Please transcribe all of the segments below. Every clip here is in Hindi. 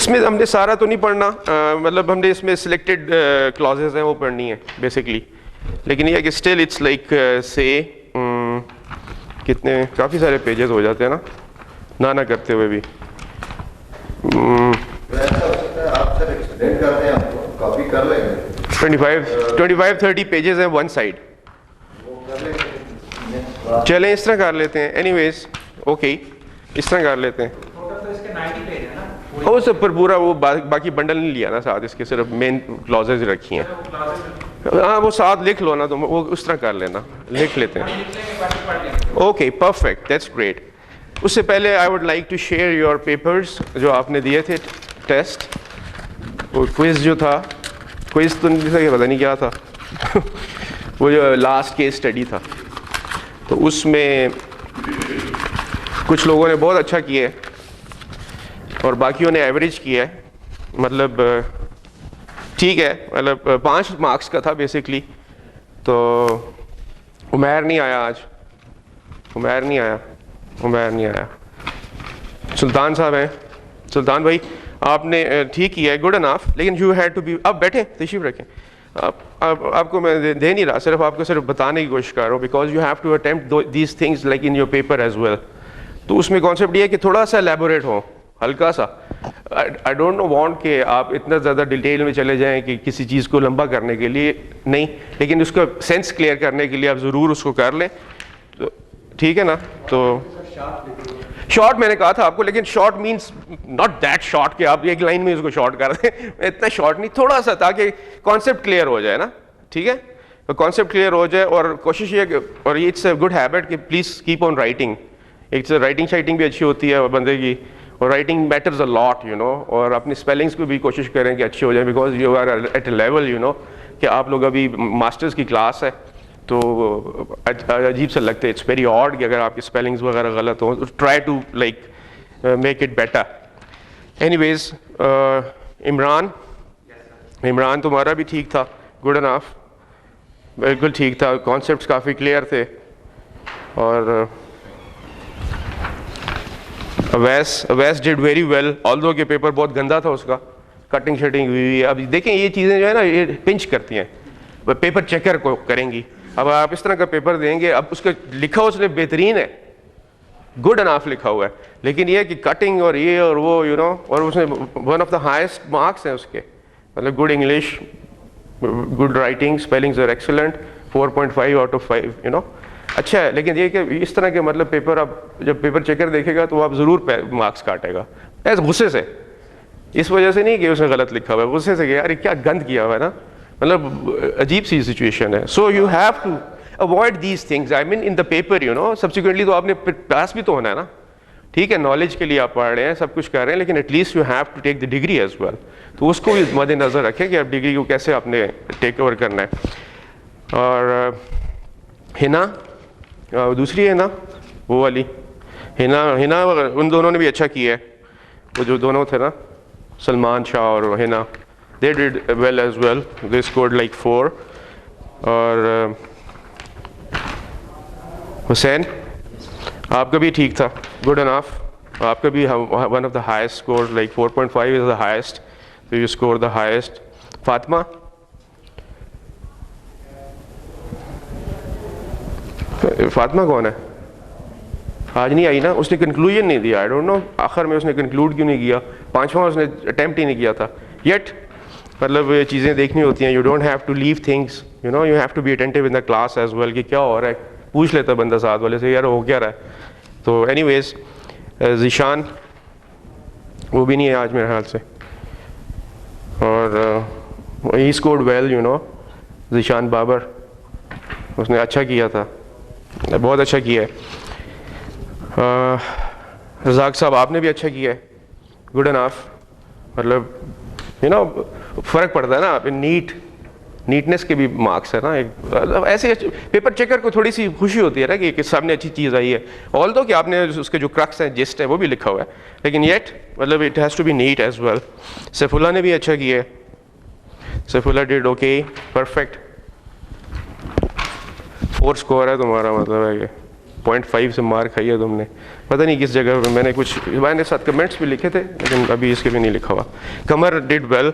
इसमें हमने सारा तो नहीं पढ़ना, मतलब हमने इसमें सिलेक्टेड क्लॉजेज हैं वो पढ़नी है बेसिकली, लेकिन ये कि स्टिल इट्स लाइक से कितने काफ़ी सारे पेजेस हो जाते हैं ना ना करते हुए भी। आप सर एक्सप्लेन करते हैं, हमको कॉपी कर लेंगे। 25-30 पेजेस हैं वन साइड। चलें इस तरह कर लेते हैं, एनीवेज ओके इस तरह कर लेते हैं। तो इसके 90 पेज है ना? वो सब पर पूरा वो बाकी बंडल नहीं लिया ना साथ, इसके सिर्फ मेन क्लॉजेज रखी हैं। हाँ वो साथ लिख लो ना, तो वो उस तरह कर लेना, लिख लेते हैं। Okay perfect, that's great. उससे पहले I would like to share your papers जो आपने दिए थे टेस्ट, वो क्विज़ जो था, क्विज़ तो नहीं पता नहीं क्या था वो जो लास्ट केस स्टडी था, तो उसमें कुछ लोगों ने बहुत अच्छा किया है और बाकियों ने एवरेज किया है, मतलब ठीक है, मतलब 5 मार्क्स का था बेसिकली। तो उमैर नहीं आया आज, उमैर नहीं आया। सुल्तान साहब हैं, सुल्तान भाई आपने ठीक किया है, गुड इनफ, लेकिन यू हैड टू बी। अब बैठे तशरीफ रखें, आपको मैं दे नहीं रहा, सिर्फ आपको सिर्फ बताने की कोशिश कर रहा हूँ, because you have to attempt these things like in your paper as well. तो उसमें कॉन्सेप्ट ये है कि थोड़ा सा एलैबोरेट हो, हल्का सा। आई डोंट नो वांट कि आप इतना ज़्यादा डिटेल में चले जाएं कि किसी चीज़ को लंबा करने के लिए नहीं, लेकिन उसका सेंस क्लियर करने के लिए आप ज़रूर उसको कर लें, तो ठीक है ना। तो शॉर्ट मैंने कहा था आपको, लेकिन short means not that short कि आप एक लाइन में उसको शॉर्ट कर दें इतना शॉर्ट नहीं, थोड़ा सा, ताकि कॉन्सेप्ट क्लियर हो जाए ना, ठीक है, तो कॉन्सेप्ट क्लियर हो जाए। और कोशिश ये, और ये इट्स अ गुड हैबिट कि प्लीज़ कीप ऑन राइटिंग, एक राइटिंग शाइटिंग भी अच्छी होती है बंदे की, और writing matters a lot you know, और अपनी स्पेलिंग्स को भी कोशिश करें कि अच्छी हो जाए, because you are at a level you know कि आप लोग अभी मास्टर्स की क्लास है, तो अजीब सा लगता है, इट्स वेरी ऑड कि अगर आपकी स्पेलिंग्स वगैरह गलत हो, try to like make it better. Anyways Imran तुम्हारा भी ठीक था, गुड इनफ, बिल्कुल ठीक था, कॉन्सेप्ट्स काफ़ी क्लियर थे। और Awais did very well, although के पेपर बहुत गंदा था उसका, कटिंग शटिंग हुई। अब देखें ये चीज़ें जो है ना ये पिंच करती हैं, पेपर चेकर को करेंगी। अब आप इस तरह का पेपर देंगे, अब उसका लिखा उसने बेहतरीन है, गुड इनफ लिखा हुआ है, लेकिन ये कि कटिंग और ये और वो यू नो, और उसने one of the highest marks हैं उसके, मतलब good English, good writing, spellings are excellent, 4.5 out of 5 you know, अच्छा है। लेकिन ये कि इस तरह के मतलब पेपर, आप जब पेपर चेकर देखेगा तो आप ज़रूर मार्क्स काटेगा, ऐसे गुस्से से, इस वजह से नहीं कि उसने गलत लिखा हुआ है, गुस्से से कि यार क्या गंद किया हुआ है ना, मतलब अजीब सी सिचुएशन है। So you have to avoid these things, I mean in the paper you know. Subsequently तो आपने पास भी तो होना है ना, ठीक है, नॉलेज के लिए आप पढ़ रहे हैं, सब कुछ कर रहे हैं, लेकिन at least you have to take the degree as well, तो उसको भी मद्देनज़र रखें कि आप डिग्री को कैसे आपने टेक ओवर करना है। और हिना, दूसरी है ना वो वाली हिना उन दोनों ने भी अच्छा किया है, वो जो दोनों थे ना सलमान शाह और Hina, they did well as well, they scored like 4। और हुसैन आपका भी ठीक था, गुड इनफ, आपका भी one of the highest score, like 4.5 is the highest, so you score the highest. Fatima, Fatima कौन है, आज नहीं आई ना, उसने कंक्लूजन नहीं दिया, आई डोंट नो आखिर में उसने कंक्लूड क्यों नहीं किया, 5वां उसने अटेम्प्ट ही नहीं किया था येट। मतलब ये चीज़ें देखनी होती हैं, you don't have to leave things you know, you have to be attentive in the class as well कि क्या हो रहा है, पूछ लेता बंदा साथ वाले से यार हो क्या रहा है। तो एनीवेज ज़ीशान वो भी नहीं है आज मेरे ख्याल से, और he scored well you know, Zeeshan Babar उसने अच्छा किया था, बहुत अच्छा किया है। रज़ाक साहब आपने भी अच्छा किया है, गुड इनफ, मतलब यू नो फ़र्क पड़ता है ना, नीटनेस के भी मार्क्स है ना, एक ऐसे पेपर चेकर को थोड़ी सी खुशी होती है ना कि सामने अच्छी चीज़ आई है, ऑल दो कि आपने उसके जो क्रक्स हैं जिस्ट है वो भी लिखा हुआ है, लेकिन येट मतलब it has to be neat as well. Saifullah ने भी अच्छा किया है, Saifullah did okay, perfect, 4 score है तुम्हारा, मतलब है कि 0.5 से मार खाई है तुमने, पता नहीं किस जगह पे। मैंने कुछ मैंने साथ कमेंट्स भी लिखे थे लेकिन अभी इसके भी नहीं लिखा हुआ। कमर डिड वेल,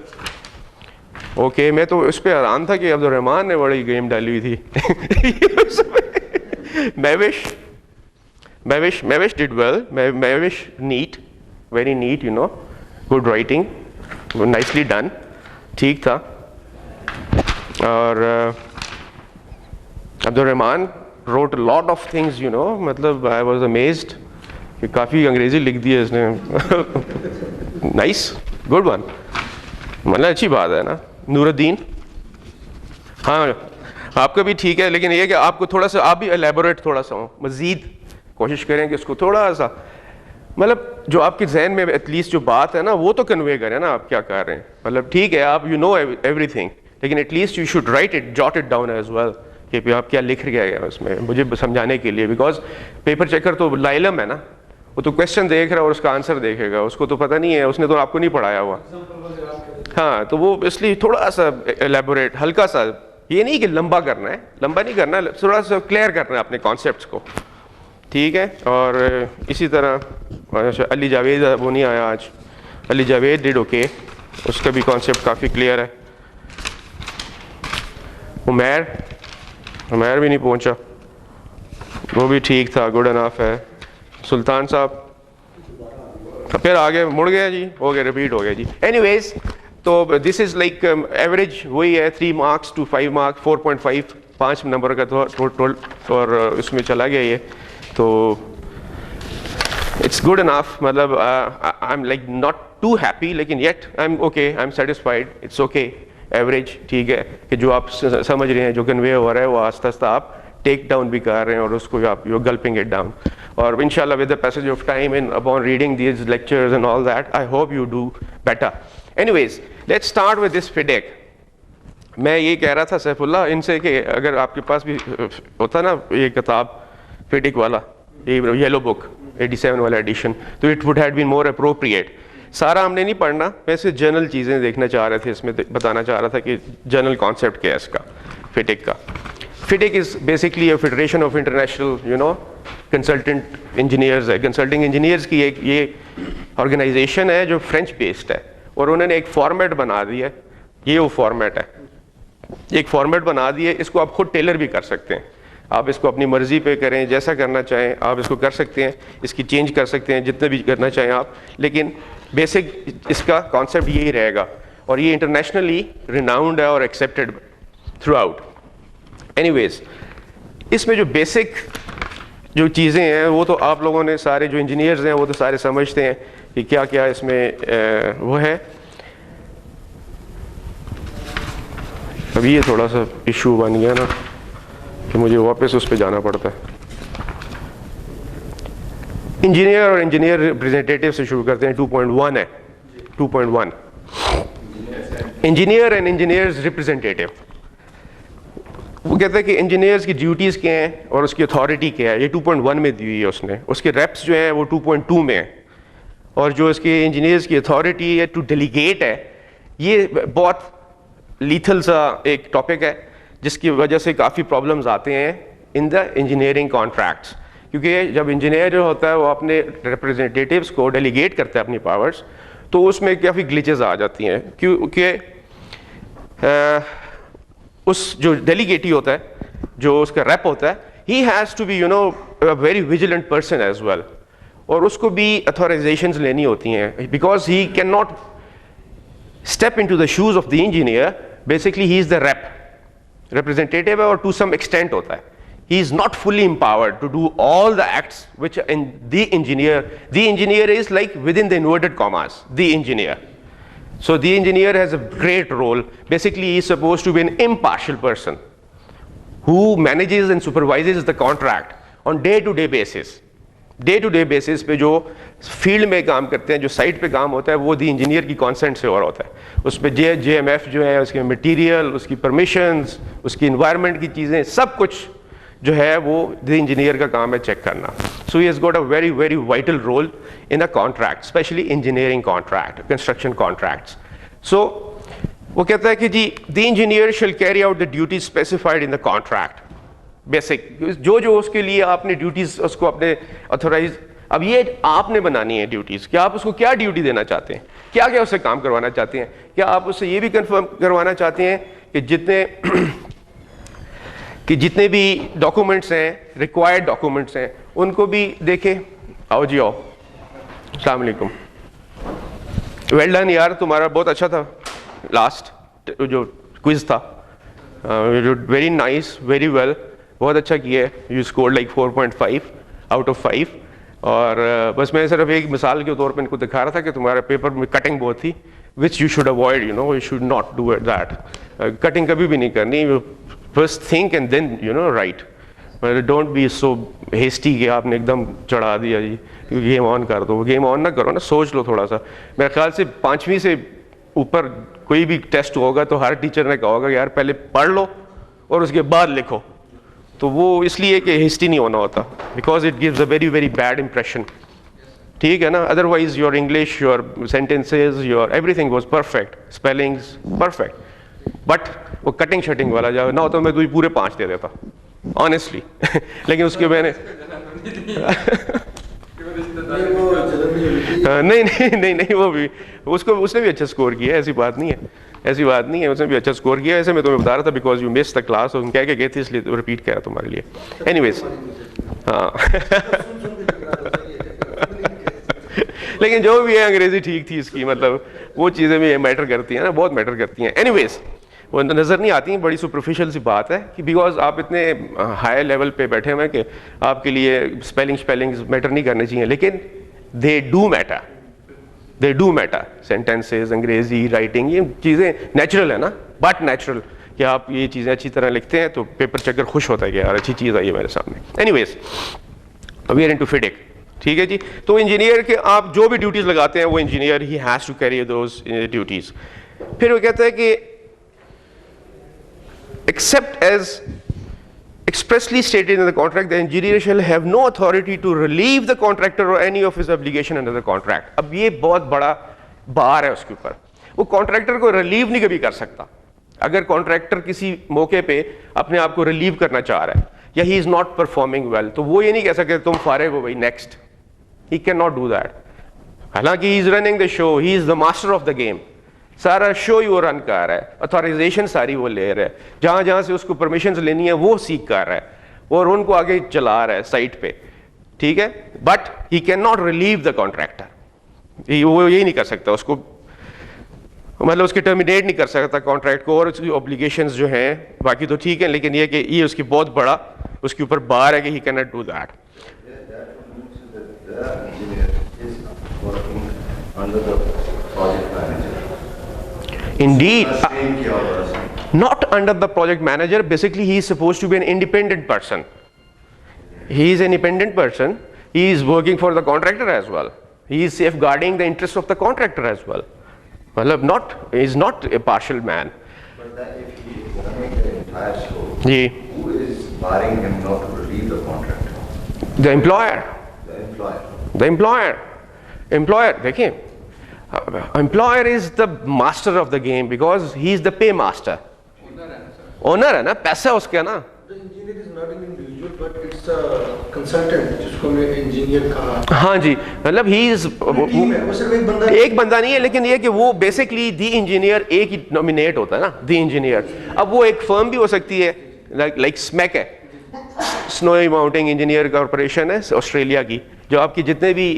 ओके। मैं तो इस पर हैरान था कि अब्दुल रहमान ने बड़ी गेम डाली हुई थी। Mavish did well, Mavish neat, very neat, you know, good writing, nicely done, ठीक था। और Abdul Rahman wrote a lot of things, you know, मतलब I was amazed कि काफ़ी अंग्रेज़ी लिख दी है इसने। नाइस, गुड वन, मतलब अच्छी बात है ना। नूरुद्दीन, हाँ आपका भी ठीक है, लेकिन ये कि आपको थोड़ा सा, आप भी एलेबोरेट थोड़ा सा हो, मज़ीद कोशिश करें कि उसको थोड़ा सा, मतलब जो आपके जहन में एटलीस्ट जो बात है ना वो तो कन्वे करें ना आप क्या कर रहे हैं। मतलब ठीक है आप यू नो एवरीथिंग, लेकिन at least you should write it, jot it down as well कि आप क्या लिख रहे हैं उसमें, मुझे समझाने के लिए। बिकॉज पेपर चेकर तो लाइलम है ना, वो तो क्वेश्चन देख रहा है और उसका आंसर देखेगा, उसको तो पता नहीं है, उसने तो आपको नहीं पढ़ाया हुआ। हाँ, तो वो इसलिए थोड़ा सा एलेबोरेट, हल्का सा, ये नहीं कि लंबा करना है, लंबा नहीं करना है, थोड़ा सा क्लियर करना है अपने कॉन्सेप्ट्स को, ठीक है। और इसी तरह अली जावेद वो नहीं आया आज, अली जावेद डिड ओके, उसका भी कॉन्सेप्ट काफ़ी क्लियर है। उमैर भी नहीं पहुंचा, वो भी ठीक था, गुड इनफ है। सुल्तान साहब फिर आगे मुड़ गया जी, हो गया, रिपीट हो गया जी। एनीवेज, तो दिस इज़ लाइक एवरेज वही है, 3 मार्क्स to 5 मार्क्स, 4.5 5 नंबर का तो टोटल, और इसमें चला गया ये, तो इट्स गुड इनफ। मतलब I am like not too happy, लेकिन yet I am okay, I am satisfied, it's okay, average, ठीक है। कि जो आप समझ रहे हैं, जो कन्वे हो रहा है, वो आस्ता आस्ता आप टेक डाउन भी कर रहे हैं और उसको आप यू गल्पिंग इट डाउन। और इंशाल्लाह with the passage of time in upon reading these lectures and all that, I hope you do better. Anyways, let's start with this FIDIC. मैं ये कह रहा था सैफुल्लाह इनसे कि अगर आपके पास भी होता ना ये किताब फिडेक वाला, ये येलो बुक 87 वाला एडिशन, तो it would have been more appropriate. सारा हमने नहीं पढ़ना, वैसे जनरल चीज़ें देखना चाह रहे थे, इसमें बताना चाह रहा था कि जनरल कॉन्सेप्ट क्या है इसका, फिडेक का। FIDIC is basically a federation of international you know consultant engineers है। कंसल्टिंग इंजीनियर्स की एक ये ऑर्गेनाइजेशन है जो फ्रेंच बेस्ड है, और उन्होंने एक फॉर्मेट बना दिया है, ये वो फॉर्मेट है, एक फॉर्मेट बना दिए, इसको आप खुद टेलर भी कर सकते हैं, आप इसको अपनी मर्ज़ी पे करें, जैसा करना चाहें आप इसको कर सकते हैं, इसकी चेंज कर सकते हैं जितने भी करना चाहें आप, लेकिन बेसिक इसका कॉन्सेप्ट यही रहेगा, और ये इंटरनेशनली रिनाउंड है और एक्सेप्टेड थ्रू आउट। एनीवेज, इसमें जो बेसिक जो चीज़ें हैं वो तो आप लोगों ने सारे जो इंजीनियर्स हैं वो तो सारे समझते हैं कि क्या क्या इसमें वो है। अभी ये थोड़ा सा इशू बन गया ना कि मुझे वापस उस पर जाना पड़ता है। इंजीनियर और इंजीनियर रिप्रेजेंटेटिव से शुरू करते हैं, 2.1 है, 2.1 इंजीनियर एंड इंजीनियर्स रिप्रेजेंटेटिव। वो कहते हैं कि इंजीनियर्स की ड्यूटीज़ क्या हैं और उसकी अथॉरिटी क्या है, ये 2.1 में दी हुई है उसने। उसके रेप्स जो हैं वो 2.2 में है, और जो इसके इंजीनियर्स की अथॉरिटी है टू डेलीगेट है, ये बहुत लीथल सा एक टॉपिक है जिसकी वजह से काफ़ी प्रॉब्लम्स आते हैं इन द इंजीनियरिंग कॉन्ट्रैक्ट्स, क्योंकि जब इंजीनियर जो होता है वो अपने रिप्रेजेंटेटिव्स को डेलीगेट करता है अपनी पावर्स, तो उसमें काफ़ी ग्लिचेस आ जाती हैं, क्योंकि उस जो डेलीगेटी होता है, जो उसका रेप होता है, he has to be you know a very vigilant person as well, और उसको भी अथॉराइजेशंस लेनी होती हैं, because he can not step in to the shoes of the engineer. Basically he is the representative है, और टू सम एक्सटेंट होता है, he is not fully empowered to do all the acts which in the engineer is like within the inverted commas, the engineer. So the engineer has a great role. Basically he is supposed to be an impartial person who manages and supervises the contract on day-to-day basis. Day-to-day basis पे जो फील्ड में काम करते हैं, जो साइट पे काम होता है, वो दी इंजीनियर की कॉन्सेंट से हो रहा होता है। उस पर JMF जो है, उसके मटेरियल, उसकी परमिशंस, उसकी इन्वायरमेंट की चीज़ें, सब कुछ जो है वो द इंजीनियर का काम है चेक करना। So he has got a very very vital role in a contract, specially engineering contract, construction contracts. So वो कहता है कि जी the engineer shall carry out the duties specified in the contract, basic जो जो उसके लिए आपने ड्यूटीज उसको अपने ऑथोराइज, अब ये आपने बनानी है ड्यूटीज कि आप उसको क्या ड्यूटी देना चाहते हैं, क्या क्या उससे काम करवाना चाहते हैं। क्या आप उससे ये भी कंफर्म करवाना चाहते हैं कि जितने भी डॉक्यूमेंट्स हैं, रिक्वायर्ड डॉक्यूमेंट्स हैं, उनको भी देखें। आओ जी आओ, अस्सलाम वालेकुम। वेल डन यार, तुम्हारा बहुत अच्छा था लास्ट जो क्विज था, वेरी नाइस, वेरी वेल, बहुत अच्छा किया है। You scored like 4.5 out of 5। और बस मैं सिर्फ एक मिसाल के तौर पे इनको दिखा रहा था कि तुम्हारे पेपर में कटिंग बहुत थी, which you should avoid, you know, you should not do it that. Cutting कभी भी नहीं करनी, first think and then you know write. Don't be so hasty कि आपने एकदम चढ़ा दिया जी गेम ऑन कर दो। गेम ऑन ना करो ना, सोच लो थोड़ा सा। मेरे ख्याल से 5वीं से ऊपर कोई भी टेस्ट होगा तो हर टीचर ने कहा होगा यार पहले पढ़ लो और उसके बाद लिखो। तो वो इसलिए कि हिस्ट्री नहीं होना होता, because it gives a very very bad impression, ठीक है ना। Otherwise your English, your sentences, your everything was perfect, spellings perfect, but वो कटिंग शटिंग वाला जब ना होता मैं तो पूरे 5 दे देता ऑनेस्टली लेकिन उसके मैंने नहीं वो भी उसने भी अच्छा स्कोर किया, ऐसी बात नहीं है, ऐसी बात नहीं है, उसने भी अच्छा स्कोर किया। ऐसे मैं तुम्हें बता रहा था because you miss the class, और कह के गए थे इसलिए रिपीट किया तुम्हारे लिए। एनीवेज हाँ लेकिन जो भी है अंग्रेजी ठीक थी इसकी, मतलब वो चीज़ें भी मैटर करती हैं ना, बहुत मैटर करती हैं। एनीवेज वो नज़र नहीं आती, बड़ी सुपरफिशियल सी बात है कि बिकॉज आप इतने हाई लेवल पे बैठे हुए हैं कि आपके लिए स्पेलिंग्स मैटर नहीं करने चाहिए, लेकिन दे डू मैटर। सेंटेंसेज, अंग्रेजी, राइटिंग, ये चीज़ें नेचुरल है ना, बट नेचुरल कि आप ये चीज़ें अच्छी तरह लिखते हैं तो पेपर चेकर खुश होता है कि यार अच्छी चीज़ आई है मेरे सामने। एनीवेज वी आर इनटू फिडिक, ठीक है जी। तो इंजीनियर के आप जो भी ड्यूटीज़ लगाते हैं वो engineer he has to carry those duties. फिर वो कहता है कि except as expressly stated in the contract, the engineer shall have no authority to relieve the contractor or any of his obligation under the contract। अब ये बहुत बड़ा बार है उसके ऊपर, वो कॉन्ट्रैक्टर को रिलीव नहीं कभी कर सकता। अगर कॉन्ट्रैक्टर किसी मौके पे अपने आप को रिलीव करना चाह रहा है या he is not performing well, तो वो ये नहीं कह सकते तुम फारिग हो भाई next, he can not do that. हालांकि he is running the show, he is the master of the game, सारा शो ही वो रन कर रहा है, अथॉराइजेशन सारी वो ले रहा है, जहां जहां से उसको परमिशंस लेनी है वो सीख कर रहा है और उनको आगे चला रहा है साइट पे, ठीक है। But he can not relieve the contractor, वो यही नहीं कर सकता, उसको मतलब उसके टर्मिनेट नहीं कर सकता कॉन्ट्रैक्ट को, और उसकी ऑब्लिगेशंस जो हैं बाकी तो ठीक है, लेकिन ये कि ये उसकी बहुत बड़ा उसके ऊपर बार है कि ही can not do that. Indeed, not under the project manager. Basically, he is supposed to be an independent person. He is an independent person. He is working for the contractor as well. He is safeguarding the interests of the contractor as well. Well, he is not a partial man. But that if he is running the entire show, Yeah. who is barring him not to relieve the contractor? The employer. The employer. The employer. देखिए, employer is the master of the game because he is the pay master. Owner है ना, पैसा उसका ना। The engineer is not an individual, but it's a consultant, जिसको मैं engineer कहा। हाँ जी, मतलब he is टीम है, वो सिर्फ एक बंदा नहीं है, लेकिन ये कि वो बेसिकली दी इंजीनियर एक ही नॉमिनेट होता है ना, दी इंजीनियर। अब वो एक फर्म भी हो सकती है, लाइक स्मैक है, स्नोई माउंटेन इंजीनियर कॉर्पोरेशन है ऑस्ट्रेलिया की, जो आपकी जितने भी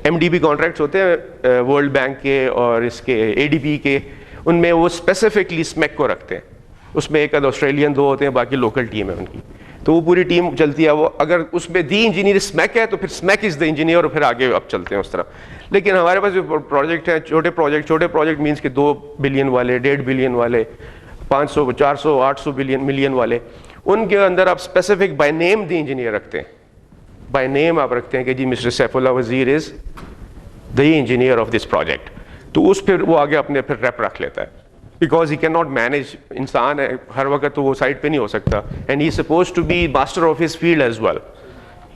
MDB कॉन्ट्रैक्ट्स होते हैं वर्ल्ड बैंक के और इसके ADB के, उनमें वो स्पेसिफिकली स्मैक को रखते हैं। उसमें एक ऑस्ट्रेलियन 2 होते हैं, बाकी लोकल टीम है उनकी, तो वो पूरी टीम चलती है। वो अगर उसमें दी इंजीनियर स्मैक है तो फिर स्मैक इज द इंजीनियर, और फिर आगे अब चलते हैं उस तरह। लेकिन हमारे पास जो प्रोजेक्ट है छोटे प्रोजेक्ट मीन्स के 2 बिलियन वाले, 1.5 बिलियन वाले, 500, 400, 800 मिलियन वाले, उनके अंदर आप specific by name the engineer रखते हैं, बाय नेम आप रखते हैं कि जी मिस्टर सैफुल्लाह वजीर is the engineer of this project. तो उस फिर वो आगे अपने फिर रेप रख लेता है, because he can not manage, इंसान है हर वक्त तो वो साइड पे नहीं हो सकता, and he is suppose to be master of his field as well.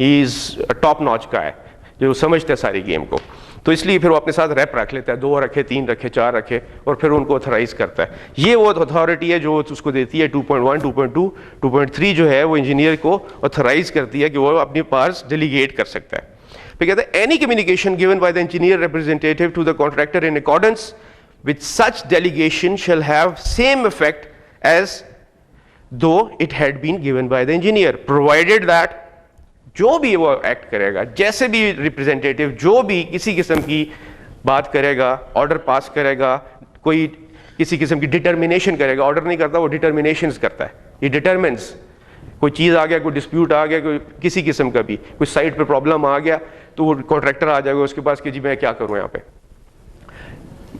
He is top notch का है जो समझते हैं सारी गेम को। तो इसलिए फिर वो अपने साथ रैप रख लेता है, 2 रखे, 3 रखे, 4 रखे, और फिर उनको ऑथराइज करता है। ये वो अथॉरिटी है जो उसको देती है 2.1, 2.2, 2.3 जो है वो इंजीनियर को ऑथराइज करती है कि वो अपने पास डेलीगेट कर सकता है। फिर कहते हैं any communication given by the engineer representative to the contractor in accordance with such delegation shall have same effect as though it had been given by the engineer, provided that जो भी वो एक्ट करेगा, जैसे भी रिप्रेजेंटेटिव जो भी किसी किस्म की बात करेगा, ऑर्डर पास करेगा, कोई किसी किस्म की डिटर्मिनेशन करेगा, ऑर्डर नहीं करता वो डिटर्मिनेशंस करता है, ये डिटर्मिन्स, कोई चीज़ आ गया, कोई डिस्प्यूट आ गया, कोई किसी किस्म का भी कोई साइट पे प्रॉब्लम आ गया तो वो कॉन्ट्रैक्टर आ जाएगा उसके पास कि जी मैं क्या करूँ यहाँ पे,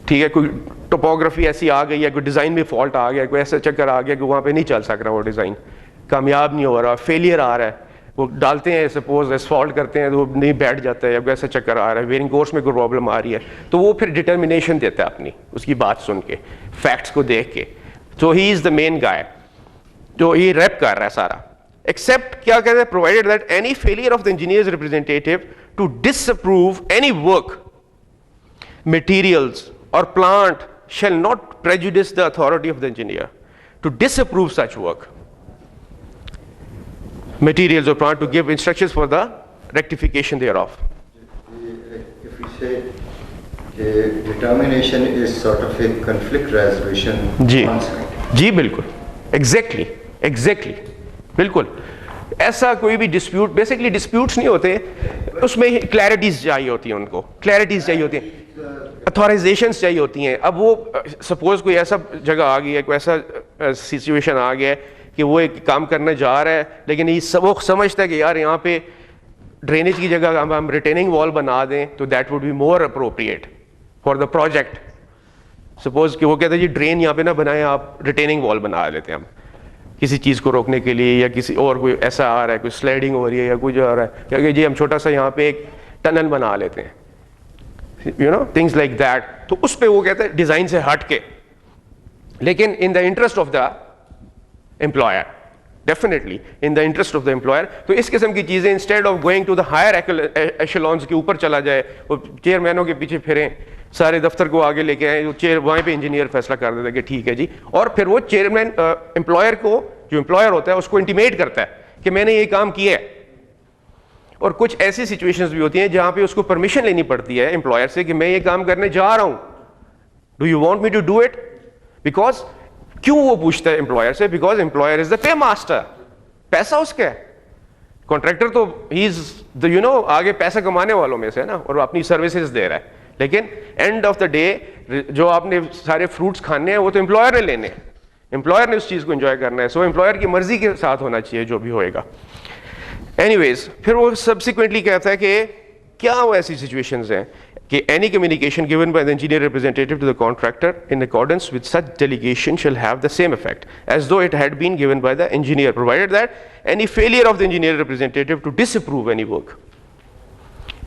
ठीक है, कोई टोपोग्राफी ऐसी आ गई है, कोई डिज़ाइन में फॉल्ट आ गया, कोई ऐसा चक्कर आ गया कि वहाँ पे नहीं चल सक रहा, वो डिज़ाइन कामयाब नहीं हो रहा, फेलियर आ रहा है, वो डालते हैं सपोज एसफॉल्ट करते हैं तो वो नहीं बैठ जाता है, या ऐसा चक्कर आ रहा है, वेयरिंग कोर्स में कोई प्रॉब्लम आ रही है, तो वो फिर डिटर्मिनेशन देता है अपनी, उसकी बात सुन के, फैक्ट्स को देख के। तो ही इज़ द मेन गाय जो ये रैप कर रहा है सारा। एक्सेप्ट क्या कहते हैं, provided that any failure of the engineer's representative to disapprove any work, materials or plant shall not prejudice the authority of the engineer to disapprove such work, materials or plant to give instructions for the rectification thereof. If we say determination is sort of a conflict resolution जी concept. जी बिल्कुल, एग्जैक्टली बिल्कुल। ऐसा कोई भी डिस्प्यूट, बेसिकली डिस्प्यूट्स नहीं होते, उसमें क्लैरिटीज चाहिए होती हैं, उनको क्लैरिटीज चाहिए होती हैं, अथॉराइजेशंस चाहिए होती हैं। अब वो सपोज कोई ऐसा जगह आ गई है, कोई ऐसा सिचुएशन आ गया है कि वो एक काम करने जा रहा है, लेकिन ये सब वो समझता है कि यार यहाँ पे ड्रेनेज की जगह हम रिटेनिंग वॉल बना दें तो that would be more appropriate for the project. Suppose कि वो कहते हैं जी ड्रेन यहाँ पे ना बनाए, आप रिटेनिंग वॉल बना लेते हैं हम किसी चीज़ को रोकने के लिए, या किसी और कोई ऐसा आ रहा है, कोई स्लाइडिंग हो रही है या कुछ आ रहा है, या कि जी हम छोटा सा यहाँ पे एक टनल बना लेते हैं, you know things like that. तो उस पे वो कहते हैं डिज़ाइन से हट के, लेकिन in the interest of the employer, definitely in the interest of the employer. तो इस किस्म की चीज़ें instead of going to the higher echelons के ऊपर चला जाए, और चेयरमैनों के पीछे फिरें, सारे दफ्तर को आगे लेके आए, वो चेयर वहीं पे इंजीनियर फैसला कर देता है कि ठीक है जी, और फिर वो चेयरमैन एम्प्लॉयर को, जो एम्प्लॉयर होता है उसको इंटीमेट करता है कि मैंने ये काम किया है। और कुछ ऐसी सिचुएशंस भी होती हैं जहां पे उसको परमिशन लेनी पड़ती है एम्प्लॉयर से कि मैं ये काम करने जा रहा हूं, do you want me to do it, because क्यों वो पूछता है एम्प्लॉयर से, because employer is the pay master, पैसा उसका है, कॉन्ट्रैक्टर तो he is the you know आगे पैसा कमाने वालों में से है ना, और अपनी सर्विसेज दे रहा है, लेकिन एंड ऑफ द डे जो आपने सारे फ्रूट्स खाने हैं वो तो एम्प्लॉयर ने लेने हैं, एम्प्लॉयर ने उस चीज़ को एंजॉय करना है, सो एम्प्लॉयर की मर्जी के साथ होना चाहिए जो भी होएगा। एनीवेज, फिर वो सब्सिक्वेंटली कहता है कि क्या वो ऐसी सिचुएशंस हैं कि any communication given by the engineer representative to the contractor in accordance with such delegation shall have the same effect as though it had been given by the engineer, provided that any failure of the engineer representative to disapprove any work,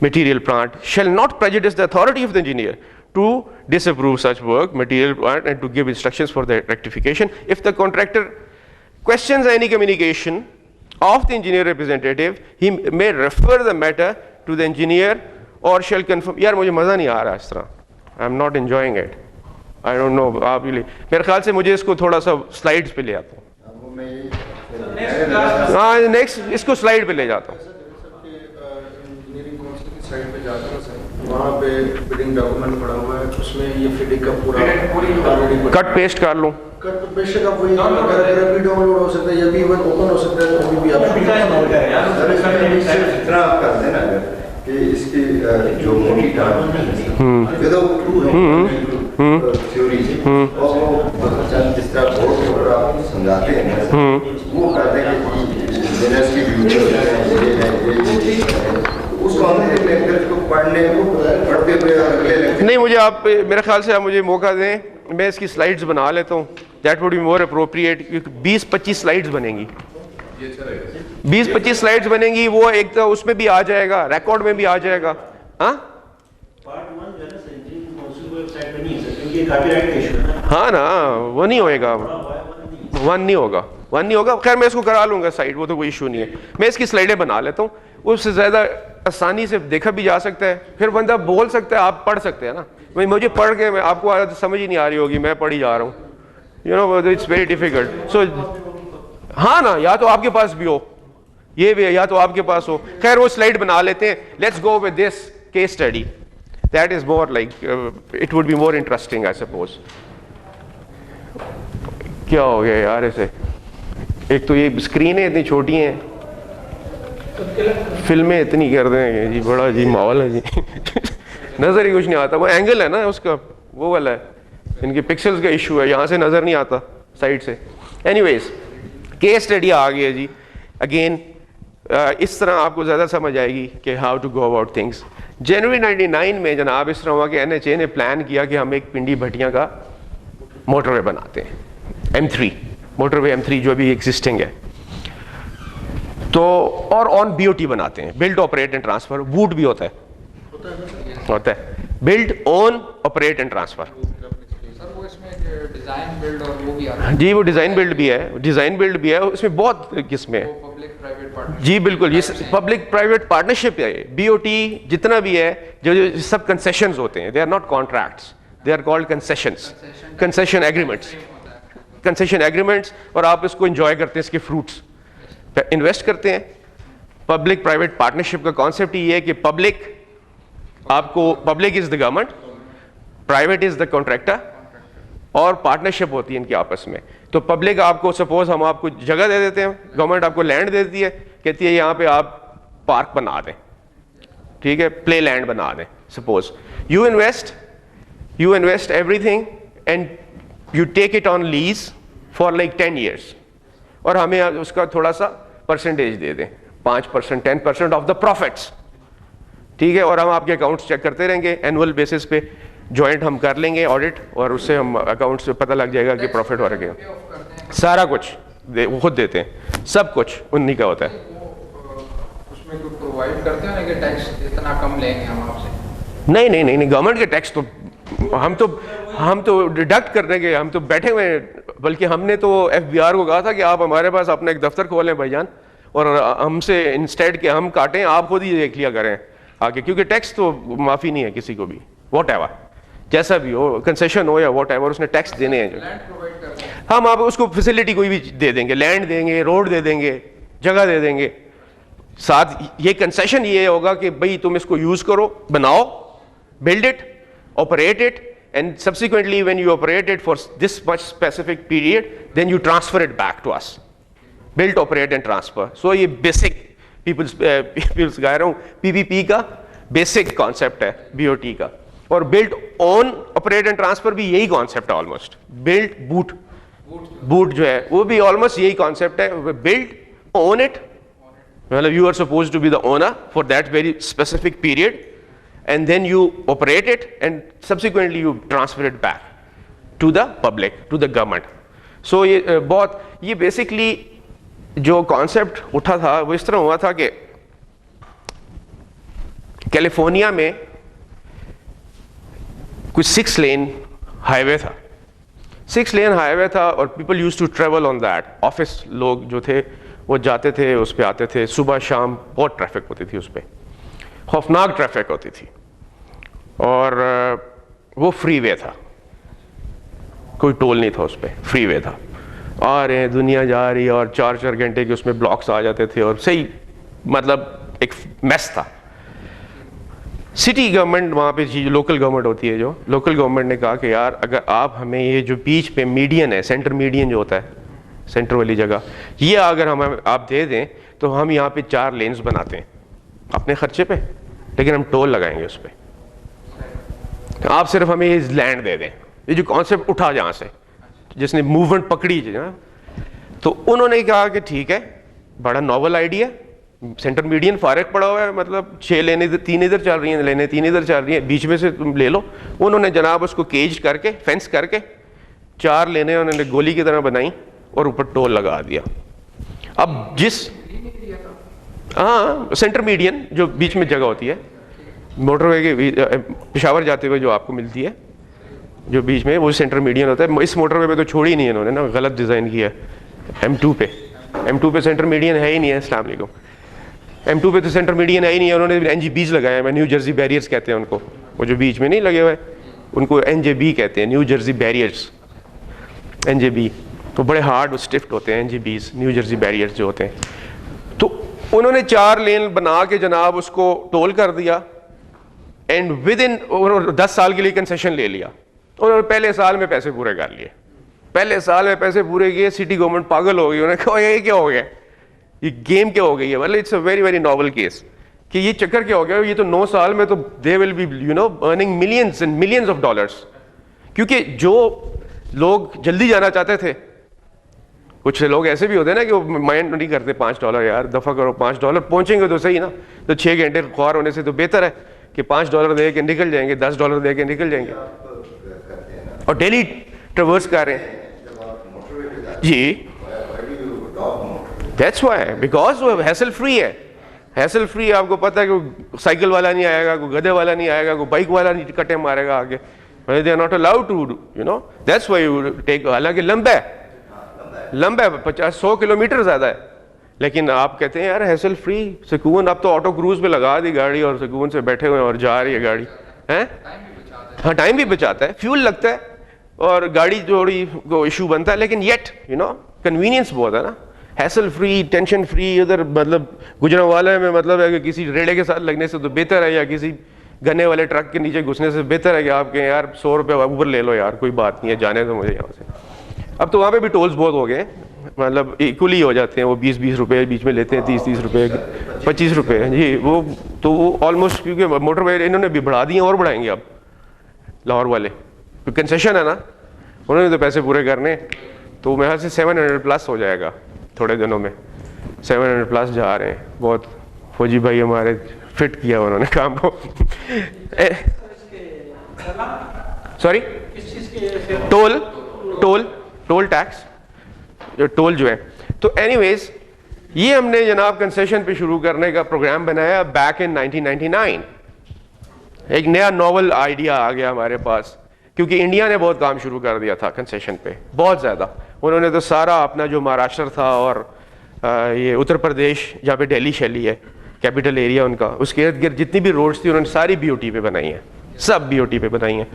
material plant shall not prejudice the authority of the engineer to disapprove such work, material plant, and to give instructions for the rectification. If the contractor questions any communication of the engineer representative, he may refer the matter to the engineer or shall confirm. यार मुझे मज़ा नहीं आ रहा इस तरह, I am not enjoying it. I don't know, आप मेरे ख्याल से मुझे इसको थोड़ा सा स्लाइड्स पे ले आता हूँ। हाँ नेक्स्ट इसको स्लाइड पे ले जाता हूँ। साइड पे जाता है सर, वहाँ पे बिल्डिंग डॉक्यूमेंट पड़ा हुआ है, उसमें ये फिटिंग का पूरा कट पेस्ट कर लूँ, कट पेस्ट का वही अगर भी डाउनलोड हो सकता है या भी इवन ओपन हो सकता है, तो भी आप इतना आप कर देना कि इसकी जो मोटी डाट थ्योरी और वो जिस तरह बोर्ड के ऊपर आप समझाते हैं वो कहते हैं कि इंजीनियर्स की ड्यूटी है नहीं मुझे आप मेरे ख्याल से आप मुझे मौका दें, मैं इसकी स्लाइड्स बना लेता हूँ, that would be more appropriate, क्योंकि 20-25 स्लाइड्स बनेंगी, 20-25 स्लाइड्स बनेंगी, वो एक तो उसमें भी आ जाएगा, रिकॉर्ड में भी आ जाएगा। हाँ ना, वो नहीं होएगा, वन नहीं होगा, खैर मैं इसको करा लूंगा साइड, वो तो कोई इशू नहीं है, मैं इसकी स्लाइडें बना लेता हूँ, उससे ज़्यादा आसानी से देखा भी जा सकता है, फिर बंदा बोल सकता है, आप पढ़ सकते हैं ना। भाई मुझे पढ़ के आपको समझ ही नहीं आ रही होगी, मैं पढ़ ही जा रहा हूँ, you know, it's very difficult. So हाँ ना, या तो आपके पास भी हो, ये भी है, या तो आपके पास हो। खैर वो स्लाइड बना लेते हैं, let's go with this case study, that is more like it would be more interesting I suppose. क्या हो गया यार इसे, एक तो ये स्क्रीनें इतनी छोटी हैं, फिल्में इतनी कर देंगे जी, बड़ा जी माहौल है जी नजर ही कुछ नहीं आता, वो एंगल है ना उसका, वो वाला है, इनके पिक्सल्स का इशू है, यहाँ से नजर नहीं आता साइड से। एनीवेज केस स्टडी आ गई है जी। अगेन इस तरह आपको ज़्यादा समझ आएगी कि how to go about things. जनवरी 99 में जनाब इस तरह हुआ कि NHA ने प्लान किया कि हम एक पिंडी भटिया का मोटरवे बनाते हैं, M3 मोटरवे, M3 जो भी एग्जिस्टिंग है, तो और ऑन BOT बनाते हैं, build operate and transfer. Boot भी होता है build on operate and transfer. Sir वो इसमें डिजाइन बिल्ड और वो भी आता है जी, वो डिजाइन बिल्ड भी है, डिजाइन बिल्ड भी है, उसमें बहुत किस्में हैं। Public private partnership. जी बिल्कुल, ये पब्लिक प्राइवेट पार्टनरशिप है। BOT जितना भी है, जो सब कंसेशंस होते हैं, they are not contracts, they are called concessions, concession agreements, concession agreements. और आप इसको एंजॉय करते हैं, इसके फ्रूट्स इन्वेस्ट करते हैं। पब्लिक प्राइवेट पार्टनरशिप का कॉन्सेप्ट ये है कि पब्लिक आपको, public is the government, private is the contractor, और पार्टनरशिप होती है इनकी आपस में। तो पब्लिक आपको, सपोज हम आपको जगह दे देते हैं, गवर्नमेंट आपको लैंड दे देती है, कहती है यहाँ पे आप पार्क बना दें, ठीक है, प्ले लैंड बना दें। Suppose you invest everything and you take it on lease for like 10 years, और हमें उसका थोड़ा सा परसेंटेज दे दें, 5%, 10% ऑफ द प्रॉफिट्स, ठीक है, और हम आपके अकाउंट्स चेक करते रहेंगे एनुअल बेसिस पे, जॉइंट हम कर लेंगे ऑडिट, और उससे हम अकाउंट से पता लग जाएगा कि प्रॉफिट हो रहा है। सारा कुछ वो खुद देते हैं, सब कुछ उन्हीं का होता है। उसमें कोई प्रोवाइड करते हैं ना कि टैक्स इतना कम लेंगे हम आपसे? नहीं, गवर्नमेंट के टैक्स तो हम तो डिडक्ट करने के, हम तो बैठे हुए हैं। बल्कि हमने तो FBR को कहा था कि आप हमारे पास अपना एक दफ्तर खोलें भाईजान, और हमसे इंस्टेड के हम काटें, आप खुद ही देख लिया करें आगे, क्योंकि टैक्स तो माफ़ी नहीं है किसी को भी, व्हाटएवर, जैसा भी हो, कंसेशन हो या व्हाटएवर, उसने टैक्स देने हैं। लैंड प्रोवाइड करते हैं हम आप उसको फैसिलिटी कोई भी दे देंगे, लैंड देंगे, रोड दे देंगे, जगह दे देंगे, साथ ये कंसेशन ये होगा कि भाई तुम इसको यूज करो, बनाओ, build it, operate it, and subsequently when you operate it for this much specific period, then you transfer it back to us. Build, operate and transfer. So ये basic people's कह रहा हूँ, PPP का basic concept है BOT का, और build, own, operate and transfer भी यही concept है almost. Build, boot जो है वो भी almost यही concept है। Build, own it, well you are supposed to be the owner for that very specific period, and then you operate it and subsequently you transfer it back to the public, to the government. So ये बहुत, ये basically जो concept उठा था वो इस तरह हुआ था कि कैलिफोर्निया में कुछ 6 lane हाईवे था, 6 lane हाईवे था, और people used to travel on that. Office लोग जो थे वो जाते थे, उस पर आते थे, सुबह शाम बहुत ट्रैफिक होती थी उस पर, खौफनाक ट्रैफिक होती थी, और वो फ्रीवे था, कोई टोल नहीं था उस पर, फ्रीवे था, आ रहे हैं, दुनिया जा रही है, और 4-4 घंटे के उसमें ब्लॉक्स आ जाते थे, और सही मतलब एक मेस था। सिटी गवर्नमेंट वहाँ पे जो लोकल गवर्नमेंट होती है, जो लोकल गवर्नमेंट ने कहा कि यार अगर आप हमें ये जो बीच पे मीडियन है, सेंटर मीडियन जो होता है, सेंटर वाली जगह, ये अगर हम आप दे दें तो हम यहाँ पे 4 लेन्स बनाते हैं अपने खर्चे पे, लेकिन हम टोल लगाएंगे उस पर, आप सिर्फ हमें ये लैंड दे दें। ये जो कॉन्सेप्ट उठा जहाँ से, जिसने मूवमेंट पकड़ी ना, तो उन्होंने कहा कि ठीक है, बड़ा नॉवल आइडिया, सेंटर मीडियन फारक पड़ा हुआ है, मतलब 6 लेने 3 इधर चल रही हैं, लेने 3 इधर चल रही हैं, बीच में से तुम ले लो। उन्होंने जनाब उसको केज करके, फेंस करके, 4 लेने उन्होंने गोली की तरह बनाई और ऊपर टोल लगा दिया। अब जिस, हाँ, सेंटर मीडियन जो बीच में जगह होती है, मोटरवे के पेशावर जाते हुए जो आपको मिलती है, जो बीच में, वो सेंटर मीडियन होता है। इस मोटरवे पे तो छोड़ी ही नहीं इन्होंने ना, गलत डिज़ाइन किया है। M2 पे सेंटर मीडियन है ही नहीं है। अस्सलाम वालेकुम। M2 पे तो सेंटर मीडियन है ही नहीं है, उन्होंने NGBs लगाए हैं, न्यू जर्सी बैरियर्स कहते हैं उनको, वो जो बीच में नहीं लगे हुए उनको NJB कहते हैं, न्यू जर्सी बैरियर्स, NJB। तो बड़े हार्ड और स्टिफ्ट होते हैं NGBs, न्यू जर्सी बैरियर्स जो होते हैं। तो उन्होंने 4 लेन बना के जनाब उसको टोल कर दिया एंड विद इन 10 साल के लिए कंसेशन ले लिया। उन्होंने पहले साल में पैसे पूरे कर लिए, पहले साल में पैसे पूरे किए। सिटी गवर्नमेंट पागल हो गई, उन्होंने कहा ये क्या हो गया, ये गेम क्या हो गई है। मतलब it's a very very novel case कि ये चक्कर क्या हो गया। ये तो 9 साल में तो they will be earning millions and millions of dollars, क्योंकि जो लोग जल्दी जाना चाहते थे, कुछ लोग ऐसे भी होते हैं ना कि वो माइंड नहीं करते, $5 यार दफ़ा करो, $5 पहुंचेंगे तो सही ना, तो 6 घंटे ख्वार होने से तो बेहतर है कि $5 दे के निकल जाएंगे, $10 दे के निकल जाएंगे। और डेली ट्रेवर्स कर रहे हैं जी, दैट्स व्हाई, बिकॉज वो हैसल फ्री है, हैसल फ्री। आपको पता है कि साइकिल वाला नहीं आएगा, कोई गधे वाला नहीं आएगा, कोई बाइक वाला नहीं कटे मारेगा आगे, they are not allowed to that's why you take. हालांकि लंबा है 50-100 किलोमीटर ज़्यादा है, लेकिन आप कहते हैं यार हैसल फ्री, सुकून। आप तो ऑटो क्रूज पे लगा दी गाड़ी और सुकून से बैठे हुए हैं और जा रही है गाड़ी, हैं? हाँ, टाइम भी बचाता है, फ्यूल लगता है और गाड़ी थोड़ी को इशू बनता है, लेकिन येट कन्वीनियंस बहुत है ना, हैसल फ्री, टेंशन फ्री। उधर मतलब गुजरांवाला में मतलब है कि किसी रेड़े के साथ लगने से तो बेहतर है, या किसी गन्ने वाले ट्रक के नीचे घुसने से बेहतर है कि आप कहें यार 100 रुपये ऊबर ले लो यार, कोई बात नहीं है, जाने दो मुझे यहाँ से। अब तो वहाँ पे भी टोल्स बहुत हो गए, मतलब इक्वली हो जाते हैं, वो 20-20 रुपये बीच में लेते हैं, 30-30 रुपये, 25 रुपये जी। वो तो वो ऑलमोस्ट, क्योंकि मोटरवे इन्होंने भी बढ़ा दिए और बढ़ाएंगे अब लाहौर वाले, क्योंकि कंसेशन है ना, उन्होंने तो पैसे पूरे करने। तो मेरे ख्याल से 700+ हो जाएगा थोड़े दिनों में, 700+ जा रहे हैं। बहुत फौजी भाई हमारे फिट किया उन्होंने काम को। सॉरी, टोल टैक्स, जो टोल जो है। तो एनीवेज ये हमने जनाब कंसेशन पे शुरू करने का प्रोग्राम बनाया बैक इन 1999। एक नया नॉवल आइडिया आ गया हमारे पास, क्योंकि इंडिया ने बहुत काम शुरू कर दिया था कंसेशन पे, बहुत ज़्यादा। उन्होंने तो सारा अपना जो महाराष्ट्र था और ये उत्तर प्रदेश जहाँ पे दिल्ली शैली है कैपिटल एरिया उनका, उसके इर्द गिर्द जितनी भी रोड्स थी उन्होंने सारी BOT पे बनाई हैं, सब BOT पे बनाई हैं।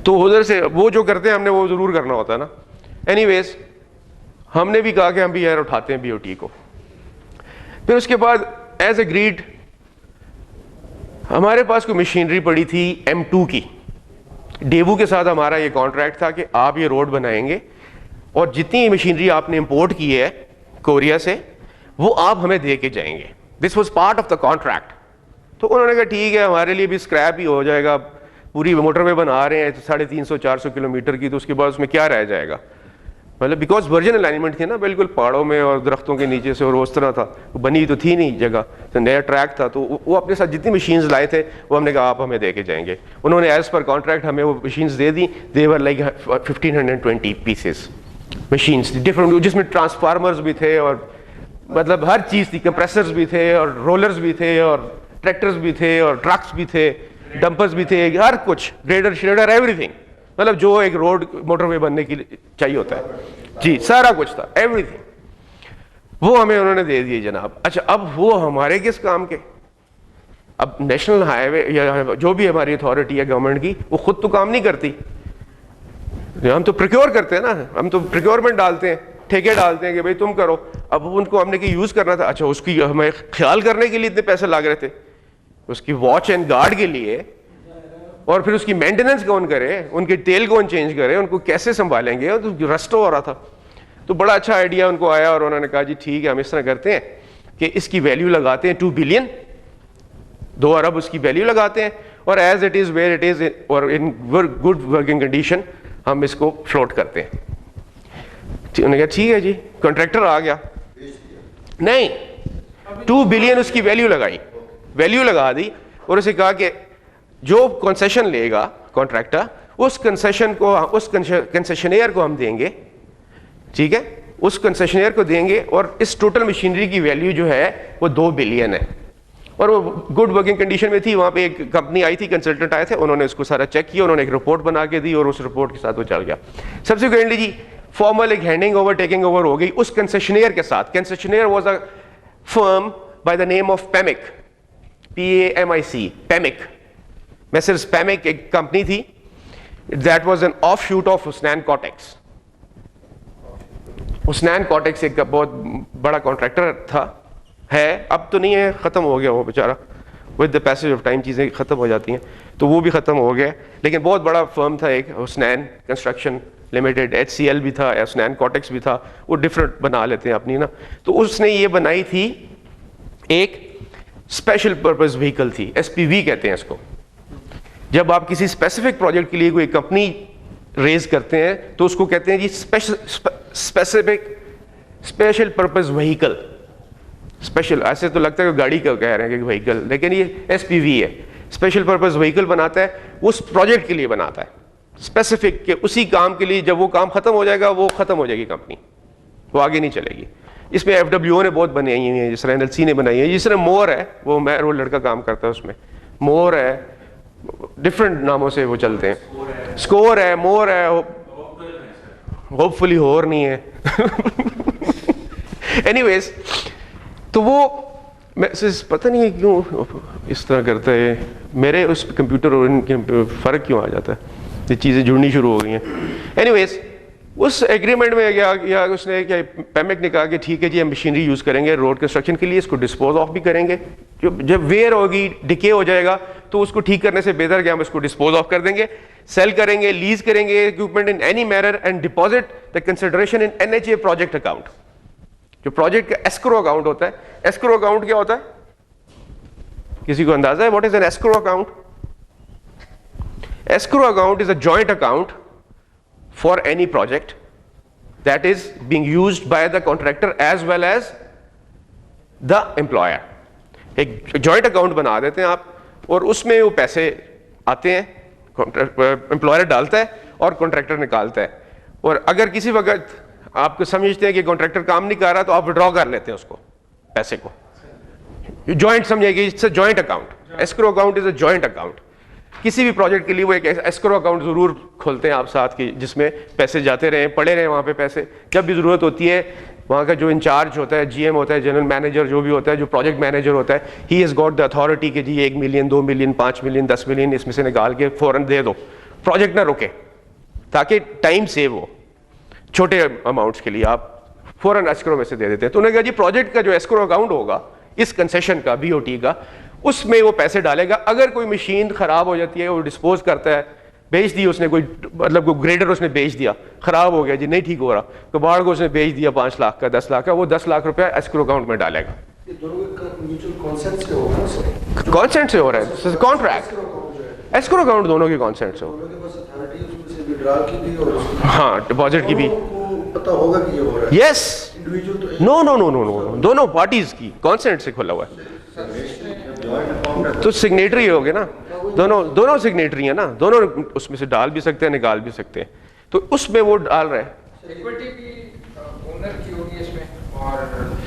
तो उधर से वो जो करते हैं हमने वो ज़रूर करना होता है ना। एनीवेज हमने भी कहा कि हम भी यार उठाते हैं BOT को। फिर उसके बाद एज एग्रीड हमारे पास कोई मशीनरी पड़ी थी M2 की, डेवू के साथ हमारा ये कॉन्ट्रैक्ट था कि आप ये रोड बनाएंगे और जितनी मशीनरी आपने इंपोर्ट की है कोरिया से वो आप हमें दे के जाएंगे। This was part of the contract. तो उन्होंने कहा ठीक है, हमारे लिए भी स्क्रैप ही हो जाएगा, पूरी मोटरवे बना रहे हैं 350-400 किलोमीटर की, तो उसके बाद उसमें क्या रह जाएगा। मतलब बिकॉज वर्जन अलाइनमेंट थी ना, बिल्कुल पहाड़ों में और दरख्तों के नीचे से, और उस तरह था, बनी तो थी नहीं जगह, तो नया ट्रैक था। तो वो अपने साथ जितनी मशीन्स लाए थे वो हमने कहा आप हमें दे के जाएंगे। उन्होंने एज पर कॉन्ट्रैक्ट हमें वो machines they the. They were like 1520 pieces machines different, जिसमें ट्रांसफार्मर्स भी थे और मतलब हर चीज़ थी, कंप्रेसर्स भी थे और रोलर्स भी थे और ट्रैक्टर्स भी थे और ट्रक्स भी थे, डंपर्स भी थे, हर कुछ, ग्रेडर श्रेडर एवरीथिंग, मतलब जो एक रोड मोटरवे बनने के लिए चाहिए होता है जी, सारा कुछ था, एवरीथिंग वो हमें उन्होंने दे दिए जनाब। अच्छा, अब वो हमारे किस काम के? अब नेशनल हाईवे या जो भी हमारी अथॉरिटी है गवर्नमेंट की, वो खुद तो काम नहीं करती, हम तो प्रोक्योर करते हैं ना, हम तो प्रोक्योरमेंट डालते हैं, ठेके डालते हैं कि भाई तुम करो। अब उनको हमने कि यूज करना था, अच्छा उसकी हमें ख्याल करने के लिए इतने पैसे लग रहे थे, उसकी वॉच एंड गार्ड के लिए, और फिर उसकी मेंटेनेंस कौन करे, उनके तेल कौन चेंज करे, उनको कैसे संभालेंगे, तो रस्ट हो रहा था। तो बड़ा अच्छा आइडिया उनको आया और उन्होंने कहा जी ठीक है, हम इस तरह करते हैं कि इसकी वैल्यू लगाते हैं 2 बिलियन, 2 अरब उसकी वैल्यू लगाते हैं, और as it is where it is और इन गुड वर्किंग कंडीशन हम इसको फ्लोट करते हैं। उन्होंने कहा ठीक है जी, कॉन्ट्रैक्टर आ गया, नहीं 2 बिलियन उसकी वैल्यू लगाई, वैल्यू लगा दी, और उसे कहा कि जो कंसेशन लेगा कॉन्ट्रैक्टर, उस कंसेशन को, उस कंसेशनियर को हम देंगे, ठीक है, उस कंसेशनियर को देंगे, और इस टोटल मशीनरी की वैल्यू जो है वो 2 बिलियन है। और वो गुड वर्किंग कंडीशन में थी। वहाँ पे एक कंपनी आई थी, कंसल्टेंट आए थे, उन्होंने इसको सारा चेक किया, उन्होंने एक रिपोर्ट बना के दी और उस रिपोर्ट के साथ वो चल गया। सब्सिक्वेंटली जी फॉर्मल एक हैंडिंग ओवर टेकिंग ओवर हो गई उस कंसेशनियर के साथ। Concessionaire was a firm by the name of PAMIC, PAMIC, PAMIC. Messrs. PAMIC एक कंपनी थी, that was an offshoot of Usnan Cortex. Usnan Cortex एक बहुत बड़ा कॉन्ट्रैक्टर था, है, अब तो नहीं है, ख़त्म हो गया वो बेचारा, with the passage of time चीज़ें ख़त्म हो जाती हैं, तो वो भी ख़त्म हो गया, लेकिन बहुत बड़ा फर्म था एक, उसनैन कंस्ट्रक्शन लिमिटेड, HCL भी था, उसनैन कॉटेक्स भी था, वो डिफरेंट बना लेते हैं अपनी ना। तो उसने ये बनाई थी एक स्पेशल पर्पस व्हीकल थी, SPV कहते हैं इसको। जब आप किसी स्पेसिफिक प्रोजेक्ट के लिए कोई कंपनी रेज करते हैं तो उसको कहते हैं जी specific special purpose vehicle. Special ऐसे तो लगता है कि गाड़ी का कह रहे हैं कि व्हीकल, लेकिन ये SPV है, स्पेशल पर्पस व्हीकल बनाता है, उस प्रोजेक्ट के लिए बनाता है, स्पेसिफिक के उसी काम के लिए। जब वो काम खत्म हो जाएगा वो खत्म हो जाएगी कंपनी, वो आगे नहीं चलेगी। इसमें FWO ने बहुत बनाई हुई है, जिस तरह NLC ने बनाई है, जिस तरह मोर है, वो लड़का काम करता है उसमें, मोर है, डिफरेंट नामों से वो चलते हैं, स्कोर है, मोर है, होपफुली होर नहीं है। एनीवेज, तो वो मैसेज पता नहीं क्यों इस तरह करता है, मेरे उस कंप्यूटर और इनके फ़र्क क्यों आ जाता है, ये चीज़ें जुड़नी शुरू हो गई हैं। एनीवेज, उस एग्रीमेंट में क्या उसने क्या पैमिक ने कहा कि ठीक है जी हम मशीनरी यूज़ करेंगे रोड कंस्ट्रक्शन के लिए, इसको डिस्पोज ऑफ भी करेंगे, जब वेयर होगी, डिके हो जाएगा, तो उसको ठीक करने से बेहतर कि हम इसको डिस्पोज ऑफ कर देंगे, सेल करेंगे, लीज करेंगे equipment in any manner and deposit the consideration in NHA project account. जो प्रोजेक्ट का एस्क्रो अकाउंट होता है, एस्क्रो अकाउंट क्या होता है, किसी को अंदाजा है what is an escrow account? Escrow account is a joint account for any project that is being used by the contractor as well as the employer. एक joint account बना देते हैं आप, और उसमें वो पैसे आते हैं, एम्प्लॉयर डालता है और कॉन्ट्रैक्टर निकालता है। और अगर किसी वक्त आपको समझते हैं कि कॉन्ट्रैक्टर काम नहीं कर रहा तो आप विड्रॉ कर लेते हैं उसको, पैसे को। जॉइंट समझिए, it's a joint account, escrow account is a joint account. किसी भी प्रोजेक्ट के लिए वो एक एस्क्रो अकाउंट जरूर खोलते हैं आप साथ की, जिसमें पैसे जाते रहे, पड़े रहे वहाँ पे पैसे, जब भी ज़रूरत होती है वहाँ का जो इंचार्ज होता है, GM होता है, जनरल मैनेजर जो भी होता है, जो प्रोजेक्ट मैनेजर होता है, he has got the authority कि जी 1 मिलियन 2 मिलियन 5 मिलियन 10 मिलियन इसमें से निकाल के फ़ौरन दे दो, प्रोजेक्ट ना रुके, ताकि टाइम सेव हो। छोटे अमाउंट्स के लिए आप फ़ौरन एस्क्रो में से दे देते हैं। तो उन्होंने कहा जी प्रोजेक्ट का जो एस्क्रो अकाउंट होगा इस कंसेशन का, BOT का, उसमें वो पैसे डालेगा। अगर कोई मशीन ख़राब हो जाती है, वो डिस्पोज करता है, बेच दी उसने, कोई मतलब कोई ग्रेडर उसने बेच दिया, ख़राब हो गया जी, नहीं ठीक हो रहा, कबाड़ को उसने बेच दिया 5 लाख का 10 लाख का, वो 10 लाख रुपया एस्क्रो अकाउंट में डालेगा। कॉन्सेंट से हो रहा है, कॉन्ट्रैक्ट एस्क्रो अकाउंट दोनों के कॉन्सेंट से हो, हाँ डिपॉजिट की भी पता होगा कि ये हो रहा है। यस, नो, दोनों पार्टीज की कॉन्सेंट से खुला हुआ है, तो सिग्नेटरी हो गए ना, दोनों सिग्नेटरी है ना, दोनों उसमें से डाल भी सकते हैं, निकाल भी सकते हैं, तो उसमें वो डाल रहे हैं। इक्विटी भी ओनर की होगी इसमें, और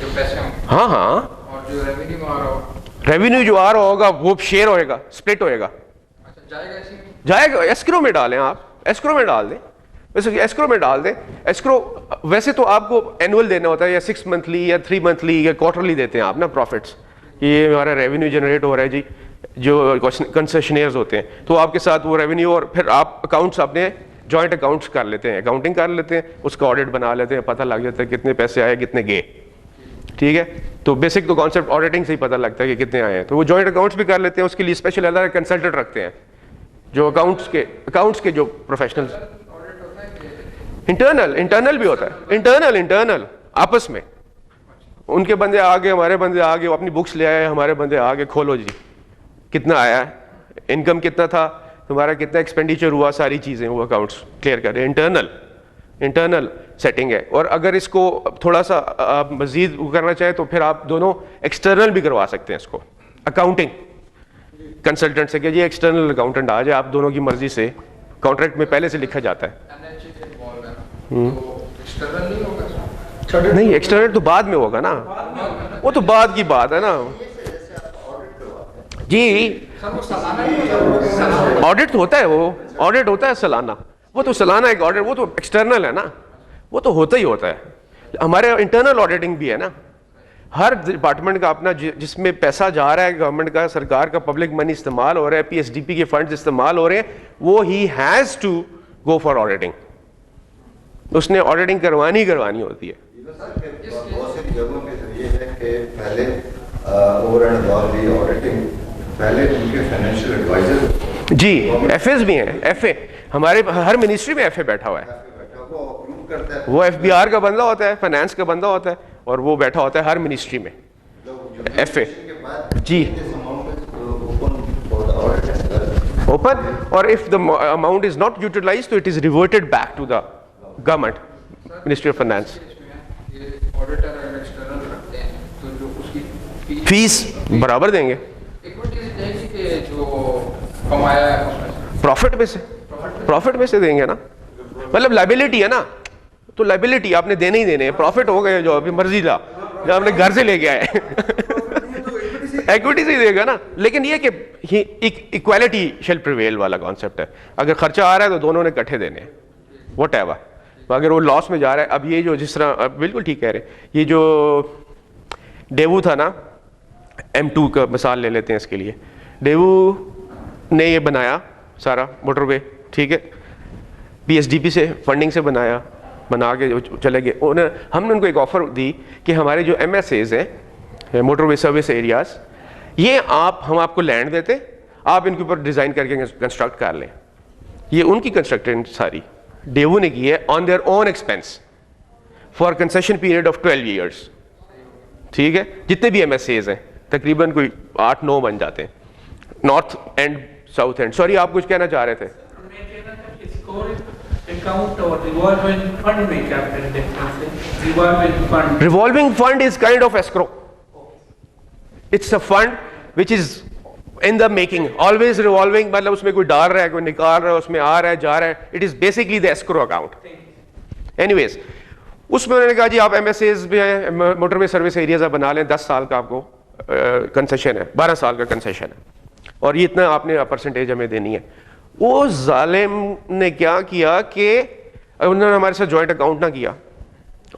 जो पैसे होंगे, हाँ, और जो रेवेन्यू आ रहा होगा, रेवेन्यू जो आ रहा होगा वो शेयर होएगा, स्प्लिट होएगा, अच्छा जाएगा इसी में, जाएगा। एस्क्रो में डालें आप, एस्क्रो में डाल दें, वैसे एस्क्रो में डाल दें। एस्क्रो वैसे तो आपको एनुअल देना होता है, या 6 मंथली या 3 मंथली या क्वार्टरली देते हैं आप ना प्रॉफिट्स, ये हमारा रेवेन्यू जनरेट हो रहा है जी, जो कंसेशनियर्स होते हैं, तो आपके साथ वो रेवेन्यू, और फिर आप अकाउंट्स अपने जॉइंट अकाउंट्स कर लेते हैं, अकाउंटिंग कर लेते हैं, उसका ऑडिट बना लेते हैं, पता लग जाता है कितने पैसे आए कितने गए, ठीक है। तो बेसिक तो कॉन्सेप्ट ऑडिटिंग से ही पता लगता है कि कितने आए हैं, तो वो जॉइंट अकाउंट्स भी कर लेते हैं। उसके लिए स्पेशल अलग कंसल्टेंट रखते हैं जो अकाउंट्स के जो प्रोफेशनल्स, इंटरनल भी होता है, इंटरनल आपस में, उनके बंदे आगे, हमारे बंदे आगे, वो अपनी बुक्स ले आए, हमारे बंदे आगे, खोलो जी कितना आया है, इनकम कितना था तुम्हारा, कितना एक्सपेंडिचर हुआ, सारी चीज़ें वो अकाउंट्स क्लियर करें। इंटरनल सेटिंग है। और अगर इसको थोड़ा सा आप मज़ीद करना चाहें तो फिर आप दोनों एक्सटर्नल भी करवा सकते हैं इसको, अकाउंटिंग कंसल्टेंट से कि ये एक्सटर्नल अकाउंटेंट आ जाए, आप दोनों की मर्जी से, कॉन्ट्रैक्ट में पहले से लिखा जाता है। नहीं, एक्सटर्नल तो बाद में होगा ना, वो तो बाद की बात है ना जी। ऑडिट होता है, वो ऑडिट होता है सालाना, वो तो सालाना एक ऑडिट, वो तो एक्सटर्नल है ना, वो तो होता ही होता है। हमारे इंटरनल ऑडिटिंग भी है ना, हर डिपार्टमेंट का अपना जिसमें पैसा जा रहा है गवर्नमेंट का, सरकार का पब्लिक मनी इस्तेमाल हो रहा है, पीएसडीपी के फंड्स इस्तेमाल हो रहे हैं, वो he has to go for auditing. उसने ऑडिटिंग करवानी होती है। बहुत सारी जगहों के जरिए है कि पहले over and about the auditing पहले उनके फाइनेंशियल एडवाइजर जी, एफएस भी हैं, एफए हमारे हर मिनिस्ट्री में एफए बैठा हुआ है, वो अप्रूव करता है, वो एफबीआर का बंदा होता है, फाइनेंस का बंदा होता है, और वो बैठा होता है हर मिनिस्ट्री में एफए जी ओपन। और if the amount is not utilised तो it is reverted back to the government, ministry of finance. Auditor अगर एक्सटर्नल रखते हैं तो जो उसकी फीस बराबर देंगे, इक्विटी देंगे कि जो कमाया है उसमें प्रॉफिट में से देंगे ना, मतलब लायबिलिटी है ना, तो लायबिलिटी आपने देने ही देने हैं, प्रॉफिट हो गए जो अभी मर्जी था जो आपने घर से लेके आए इक्विटी से ही देगा ना। लेकिन ये कि इक्वालिटी शेल प्रिवेल वाला कॉन्सेप्ट है, अगर खर्चा आ रहा है तो दोनों ने इकट्ठे देने हैं, वट एवर। अगर वो लॉस में जा रहा है, अब ये जो जिस तरह बिल्कुल ठीक कह रहे, ये जो डेवू था ना, M2 का मिसाल ले लेते हैं इसके लिए, डेवू ने ये बनाया सारा मोटरवे, ठीक है, पीएसडीपी से फंडिंग से बना के चले गए। हमने उनको एक ऑफर दी कि हमारे जो MSAs हैं, मोटरवे सर्विस एरियाज, ये हम आपको लैंड देते, आप इनके ऊपर डिज़ाइन करके कंस्ट्रक्ट कर लें। ये उनकी कंस्ट्रक्टेड सारी डेवू ने की है on their own expense for concession period of 12 years, ठीक है। जितने भी MSAs हैं तकरीबन कोई 8-9 बन जाते हैं, north and south and. Sorry, आप कुछ कहना चाह रहे थे? अकाउंट और रिवॉल्विंग फंड में क्या डिफरेंस है? Revolving fund is kind of escrow, it's a fund which is in the making, always revolving, मतलब उसमें कोई डाल रहा है, कोई निकाल रहा है, उसमें आ रहा है, जा रहा है, it is basically the escrow account. Anyways, उसमें उन्होंने कहा जी आप MSAs भी हैं, मोटरवे सर्विस एरियाज बना लें, 10 साल का आपको कंसेशन है, 12 साल का कंसेशन है, और ये इतना आपने परसेंटेज हमें देनी है। वो जालिम ने क्या किया कि उन्होंने हमारे साथ जॉइंट अकाउंट ना किया,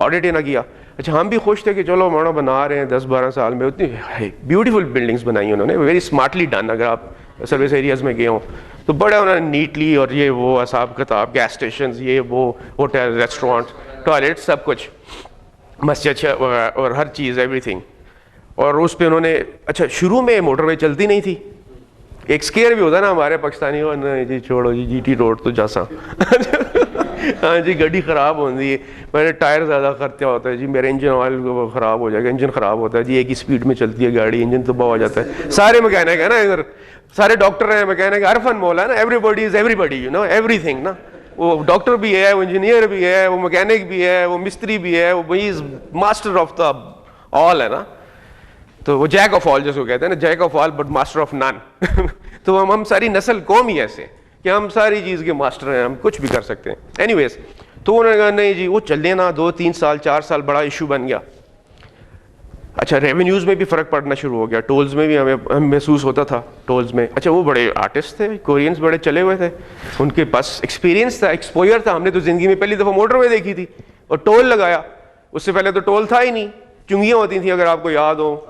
ऑडिट ही ना किया। अच्छा, हम भी खुश थे कि चलो मानो बना रहे हैं, 10-12 साल में उतनी ब्यूटीफुल बिल्डिंग्स बनाई उन्होंने, वेरी स्मार्टली डन। अगर आप सर्विस एरियाज में गए हो तो बड़ा उन्होंने नीटली, और ये वो हिसाब किताब, गैस स्टेशन, ये वो, होटल, रेस्टोरेंट, टॉयलेट, सब कुछ, मस्जिद और हर चीज़, एवरीथिंग। और उस पर उन्होंने, अच्छा शुरू में मोटरवे चलती नहीं थी, एक स्केयर भी होता ना हमारे पाकिस्तानी को, नहीं जी छोड़ो जी, GT रोड तो जासा हाँ जी, गड्डी ख़राब होती है, मेरे टायर ज़्यादा खर्चा होता है जी, मेरा इंजन ऑयल ख़राब हो जाएगा, इंजन ख़राब होता है जी, एक ही स्पीड में चलती है गाड़ी, इंजन तबाह हो जाता है। सारे मैकेनिक है ना इधर, सारे डॉक्टर हैं, मैकेनिक, अरफन मौला है ना, everybody is everybody, you know everything ना। वो डॉक्टर भी है, वो इंजीनियर भी है, वो मैकेनिक भी है, वो मिस्त्री भी है, वो he is master of the all है ना। तो वो जैक ऑफ ऑल जिसको कहते हैं ना, jack of all but master of none तो हम सारी नस्ल कौम ही ऐसे कि हम सारी चीज़ के मास्टर हैं, हम कुछ भी कर सकते हैं। एनीवेज, तो उन्होंने कहा नहीं जी वो चले ना, 2-3 साल 4 साल बड़ा इशू बन गया। अच्छा, रेवेन्यूज़ में भी फ़र्क पड़ना शुरू हो गया, टोल्स में भी हमें महसूस होता था, टोल्स में। अच्छा, वो बड़े आर्टिस्ट थे, कोरियंस बड़े चले हुए थे, उनके पास एक्सपीरियंस था, एक्सपोजर था। हमने तो ज़िंदगी में पहली दफ़ा मोटरवे देखी थी और टोल लगाया, उससे पहले तो टोल था ही नहीं, चुंगियाँ होती थी, अगर आपको याद हो,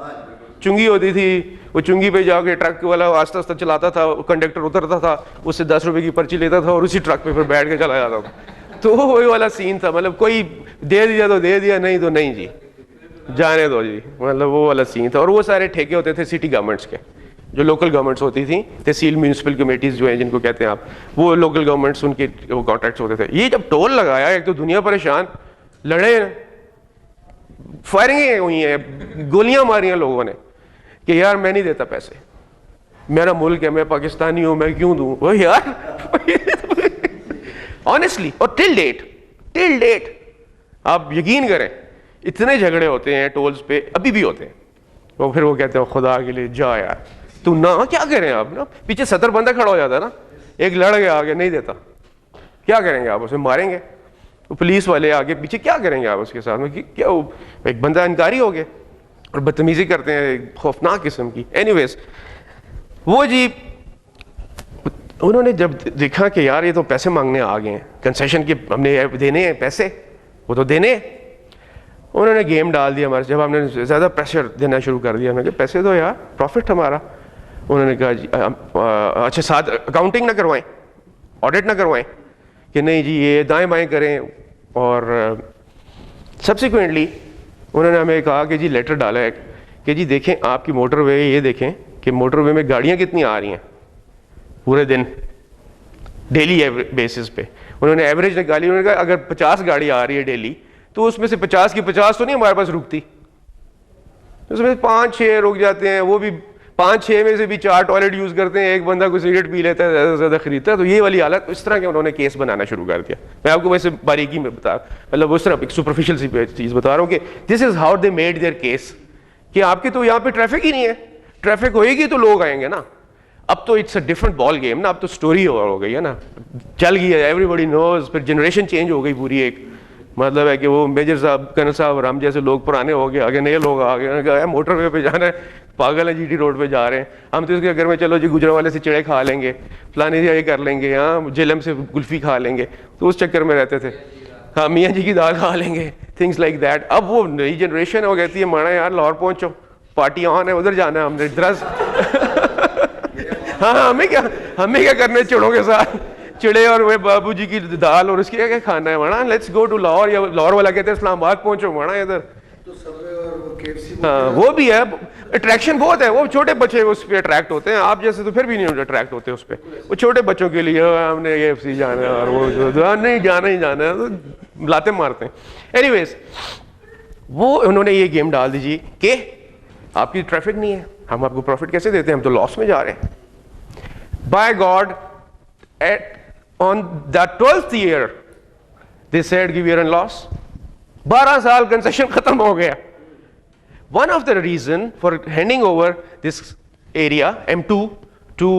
चुंगी होती थी, वो चुंगी पे जाके ट्रक वाला आस्ता आस्ता चलाता था, कंडक्टर उतरता था, उससे 10 रुपए की पर्ची लेता था और उसी ट्रक पे फिर बैठ के चला जाता था। तो वही वाला सीन था, मतलब कोई दे दिया तो दे दिया, नहीं तो नहीं जी, जाने दो जी, मतलब वो वाला सीन था। और वो सारे ठेके होते थे सिटी गवर्नमेंट्स के, जो लोकल गवर्नमेंट्स होती थी, तहसील म्यूनसिपल कमेटीज़ जो हैं जिनको कहते हैं आप, वो लोकल गवर्नमेंट्स, उनके वो कॉन्ट्रैक्ट्स होते थे। ये जब टोल लगाया, एक तो दुनिया परेशान, लड़े, फायरिंगें हुई हैं, गोलियां मारी हैं लोगों ने कि यार मैं नहीं देता पैसे, मेरा मुल्क है, मैं पाकिस्तानी हूं, मैं क्यों दूं वो यार ऑनेस्टली। और टिल डेट आप यकीन करें इतने झगड़े होते हैं टोल्स पे, अभी भी होते हैं। वो फिर वो कहते हैं खुदा के लिए जा यार तू ना, क्या करें आप ना, पीछे 70 बंदा खड़ा हो जाता है ना, एक लड़ गया आगे नहीं देता, क्या करेंगे आप, उसे मारेंगे। तो पुलिस वाले आगे पीछे क्या करेंगे आप उसके साथ में, क्या वो एक बंदा इनकारी हो गया और बदतमीजी करते हैं खौफनाक किस्म की। एनीवेज, वो जी उन्होंने जब देखा कि यार ये तो पैसे मांगने आ गए हैं, कंसेशन के हमने देने हैं पैसे, वो तो देने हैं, उन्होंने गेम डाल दिया हमारे, जब हमने ज़्यादा प्रेशर देना शुरू कर दिया, हमने कहा पैसे दो यार, प्रॉफिट हमारा। उन्होंने कहा जी अच्छा साथ अकाउंटिंग ना करवाएं, ऑडिट ना करवाएं, कि नहीं जी ये दाएं बाएं करें। और सब्सिक्वेंटली उन्होंने हमें कहा कि जी लेटर डाला है कि जी देखें आपकी मोटरवे, ये देखें कि मोटरवे में गाड़ियाँ कितनी आ रही हैं पूरे दिन, डेली बेसिस पे। उन्होंने एवरेज निकाली, उन्होंने कहा अगर 50 गाड़ी आ रही है डेली, तो उसमें से 50 की 50 तो नहीं हमारे पास रुकती, उसमें 5-6 रुक जाते हैं, वो भी 5-6 में से भी 4 टॉयलेट यूज़ करते हैं, एक बंदा कोई सिगरेट पी लेता है, ज़्यादा से ज़्यादा खरीदता है। तो ये वाली हालत, इस तरह के उन्होंने केस बनाना शुरू कर दिया। मैं आपको वैसे बारीकी में बता, मतलब उस तरह एक सुपरफिशियल सी चीज़ बता रहा हूँ कि this is how they made their case, कि आपकी तो यहाँ पे ट्रैफिक ही नहीं है, ट्रैफिक होएगी तो लोग आएंगे ना। अब तो it's a different ball game ना, अब तो स्टोरी हो गई है ना, चल गई है, एवरीबॉडी नोज। फिर जनरेशन चेंज हो गई पूरी, एक मतलब है कि वो मेजर साहब, कर्नल साहब, हम जैसे लोग पुराने हो गए, आगे नए लोग आ गए, उन्होंने कहा मोटरवे पे जाना है, पागल है, जीटी रोड पे जा रहे हैं हम, तो इसके घर में चलो जी गुजरावाले से चिड़े खा लेंगे, फलाने ये कर लेंगे, हाँ जेलम से कुल्फी खा लेंगे, तो उस चक्कर में रहते थे। हाँ मियाँ जी की दाल खा लेंगे, थिंग्स लाइक दैट। अब वो नई जनरेशन हो कहती है माना यार लाहौर पहुँचो, पार्टी ऑन है, उधर जाना है हमने द्रस हाँ हमें क्या करने चिड़ों के साथ, चिड़े और वे बाबूजी की दाल और उसकी क्या खाना है माना, लेट्स गो टू लाहौर, या लाहौर वाला कहते हैं इस्लामाबाद पहुंचो माना इधर। तो सर्वे और वो KFC हाँ वो भी है, अट्रैक्शन बहुत है, वो छोटे बच्चे उस पर अट्रैक्ट होते हैं, आप जैसे तो फिर भी नहीं अट्रैक्ट होते उस पर। वो छोटे बच्चों के लिए हमने KFC जाना है और वो नहीं जाना ही जाना है, तो लाते मारते हैं। एनीवेज वो उन्होंने ये गेम डाल दीजिए कि आपकी ट्रैफिक नहीं है, हम आपको प्रॉफिट कैसे देते हैं, हम तो लॉस में जा रहे हैं। By God on the 12th year they said कि we are in loss। 12 साल कंसेशन खत्म हो गया। One of the reason for handing over this area M2 to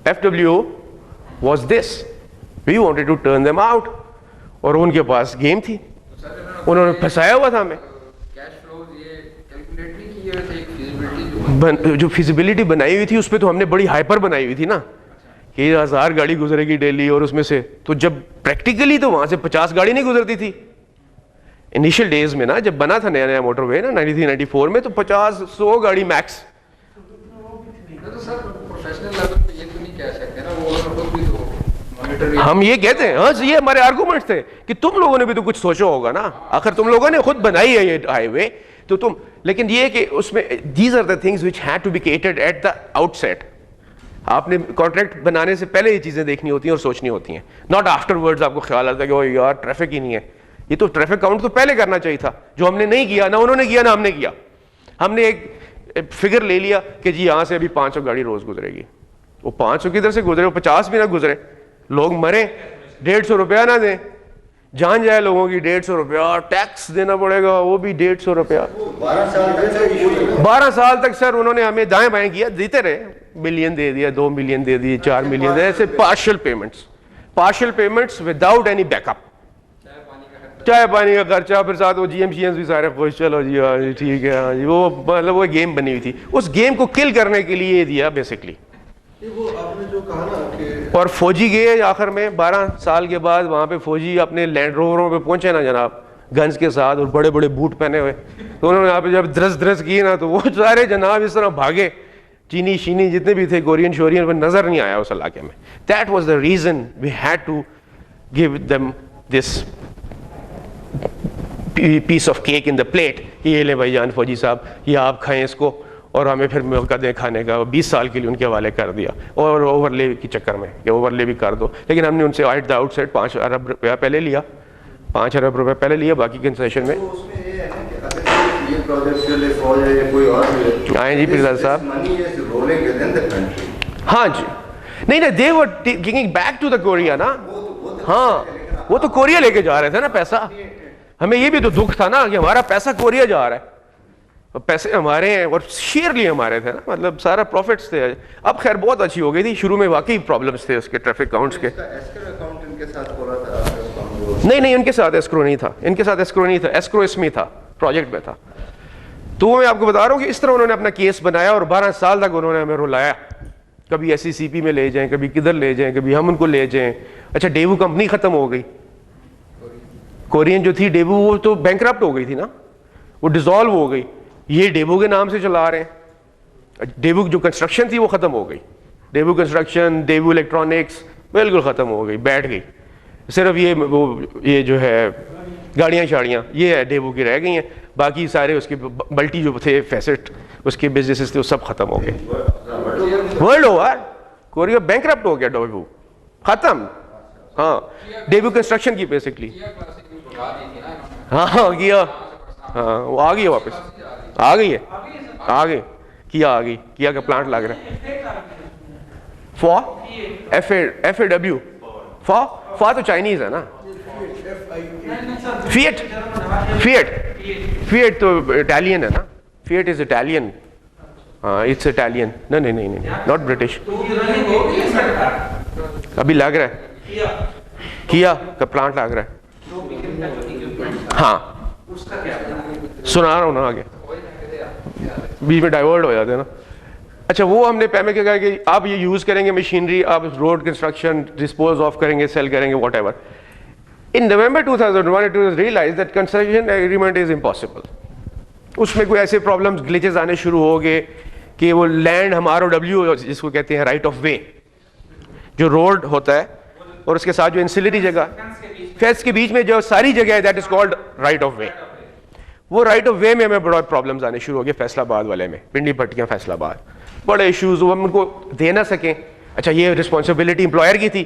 FWO was this, we wanted to turn them out, और उनके पास गेम थी, उन्होंने फंसाया हुआ था हमें। कैश फ्लोज ये कैलकुलेट नहीं किए हुए थे, एक फिजिबिलिटी जो फिजिबिलिटी बनाई हुई थी उस पर तो हमने बड़ी हाइपर बनाई हुई थी ना, कि 1000 गाड़ी गुजरेगी डेली, और उसमें से तो जब प्रैक्टिकली तो वहां से 50 गाड़ी नहीं गुजरती थी इनिशियल डेज में ना, जब बना था नया नया मोटरवे ना 93-94 में, तो 50-100 गाड़ी मैक्स। तो सर प्रोफेशनल लेवल पे ये तो नहीं कह सकते ना, वो लोग भी तो मॉनिटर। हम ये कहते हैं, हाँ ये हमारे आर्गूमेंट्स थे कि तुम लोगों ने भी तो कुछ सोचा होगा ना, आखिर तुम लोगों ने खुद बनाई है ये हाईवे, तो तुम, लेकिन ये कि उसमें these are the things which had to be catered at the outset. आपने कॉन्ट्रैक्ट बनाने से पहले ये चीज़ें देखनी होती हैं और सोचनी होती हैं, नॉट आफ्टरवर्ड्स आपको ख्याल आता है कि ओ यार ट्रैफिक ही नहीं है। ये तो ट्रैफिक काउंट तो पहले करना चाहिए था, जो हमने नहीं किया, ना उन्होंने किया ना हमने किया। हमने एक फिगर ले लिया कि जी यहाँ से अभी 500 गाड़ी रोज गुजरेगी, वो 500 किधर से गुजरे, वो 50 भी ना गुजरे, लोग मरे, 150 रुपया ना दें, जान जाए लोगों की, 150 रुपया टैक्स देना पड़ेगा, वो भी 150 रुपया। 12 साल तक सर उन्होंने हमें दाएं बाएं किया, देते रहे, मिलियन दे दिया, 2 मिलियन दे दिए, 4 मिलियन दे, ऐसे partial payments without any backup. चाय पानी का खर्चा, फिर साथ वो GMCs भी सारे खुश, चलो जी हाँ जी ठीक है, हाँ जी, वो मतलब वो गेम बनी हुई थी, उस गेम को किल करने के लिए ये दिया बेसिकली। वो आपने जो कहा ना कि और फौजी गए आखिर में 12 साल के बाद, वहाँ पे फौजी अपने लैंड रोवरों पे पहुंचे ना जनाब, गन्स के साथ और बड़े बड़े बूट पहने हुए, तो उन्होंने यहाँ पे जब द्रस की ना, तो वो सारे जनाब इस तरह भागे, चीनी शीनी जितने भी थे, कोरियन शोरियन, पर नजर नहीं आया उस इलाके में। That was the reason we had to give them this piece of cake in the plate, ये ले भाईजान फौजी साहब, ये आप खाएं इसको, और हमें फिर मौका दें खाने का। 20 साल के लिए उनके हवाले कर दिया, और ओवरले के चक्कर में कि ओवरले भी कर दो, लेकिन हमने उनसे एट द आउटसेट 5 अरब रुपया पहले लिया, 5 अरब रुपया पहले लिया, बाकी कंसेशन में। उसमें ये है ना कि अगर ये प्रोजेक्ट के लिए फौज है या कोई और आए जी पिरदार साहब। Money is rolling within the country. हाँ जी, नहीं they were giving back to the Korea ना, हाँ वो तो कोरिया लेके जा रहे थे ना पैसा। हमें ये भी तो दुख था ना कि हमारा पैसा कोरिया जा रहा है, पैसे हमारे हैं और शेयरली हमारे थे ना, मतलब सारा प्रॉफिट्स थे। अब खैर बहुत अच्छी हो गई थी, शुरू में वाकई प्रॉब्लम्स थे उसके ट्रैफिक काउंट्स के। एस्क्रो अकाउंट इनके साथ खोला था? नहीं इनके साथ एस्क्रो नहीं था, एस्क्रो इसमें था, प्रोजेक्ट में था। तो मैं आपको बता रहा हूँ कि इस तरह उन्होंने अपना केस बनाया और 12 साल तक उन्होंने हमें रुलाया, कभी SCCP में ले जाएं, कभी किधर ले जाएं, कभी हम उनको ले जाएं। अच्छा डेवू कंपनी खत्म हो गई, कोरियन जो थी डेबू, वो तो बैंकरप्ट हो गई थी ना, वो डिसॉल्व हो गई। ये डेबू के नाम से चला रहे हैं। डेबू जो कंस्ट्रक्शन थी वो ख़त्म हो गई, डेबू कंस्ट्रक्शन, डेबू इलेक्ट्रॉनिक्स बिल्कुल ख़त्म हो गई, बैठ गई। सिर्फ ये जो है गाड़ियाँ शाड़ियाँ ये है डेबू की रह गई हैं, बाकी सारे उसके मल्टी जो थे फैसेट उसके बिजनेसेस थे वो सब खत्म हो गए। वर्ल्ड ओवर कोरिया बैंकरप्ट हो गया, डेबू खत्म। हाँ, डेबू कंस्ट्रक्शन की बेसिकली। हाँ किया, हाँ वो आ गई है वापस, आ गई है, आ गई किया, आ गई किया का प्लांट लग रहा है। फॉर FAW फॉर तो चाइनीज है ना। फिएट तो इटालियन है ना, फिएट इज इटालियन। हाँ इट्स इटालियन। नहीं नॉट ब्रिटिश। अभी लग रहा है किया का प्लांट लग रहा है। हाँ सुना रहा हूँ ना, आगे बीच में डाइवर्ट हो जाते हैं ना। अच्छा वो हमने पहले क्या कहा कि आप ये यूज़ करेंगे मशीनरी, आप रोड कंस्ट्रक्शन डिस्पोज ऑफ करेंगे, सेल करेंगे, whatever. In November 2001 it was realised that construction agreement is impossible. उसमें कोई ऐसे प्रॉब्लम्स ग्लिचेस आने शुरू हो गए कि वो लैंड हम ROW जिसको कहते हैं राइट ऑफ वे, जो रोड होता है और उसके साथ जो इंसिलरी जगह फेंस के बीच में जो सारी जगह है that is called right of वे। वो राइट ऑफ वे में हमें बड़ा प्रॉब्लम्स आने शुरू हो गए। फैसलाबाद वाले में, पिंडी पट्टियाँ फैसलाबाद, बड़े इश्यूज वो हम उनको दे ना सकें। अच्छा ये रिस्पॉन्सिबिलिटी एम्प्लॉयर की थी,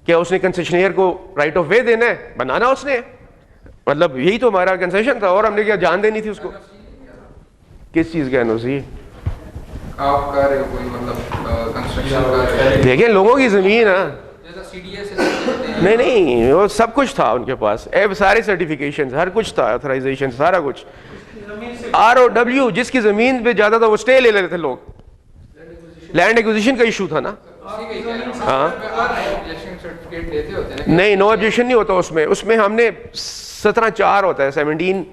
क्या उसने कंसेशनियर को राइट ऑफ वे देना है, बनाना उसने, मतलब यही तो हमारा कंसेशन था, और हमने क्या जान देनी थी उसको। किस चीज़ का NOC आप कर रहे हो कोई मतलब कंस्ट्रक्शन कर रहे हो? देखिए लोगों की ज़मीन है, जैसा CDS नहीं वो सब कुछ था उनके पास, सारे सर्टिफिकेशन हर कुछ था, ऑथराइजेशन सारा कुछ। ROW जिसकी ज़मीन पे ज़्यादा था वो स्टे ले लेते थे लोग। लैंड एक्विजिशन का इशू था ना। हाँ सर्टिफिकेट देते होते हैं। नहीं, नो ऑब्जेक्शन नहीं होता उसमें। उसमें हमने 17(4) होता है, 17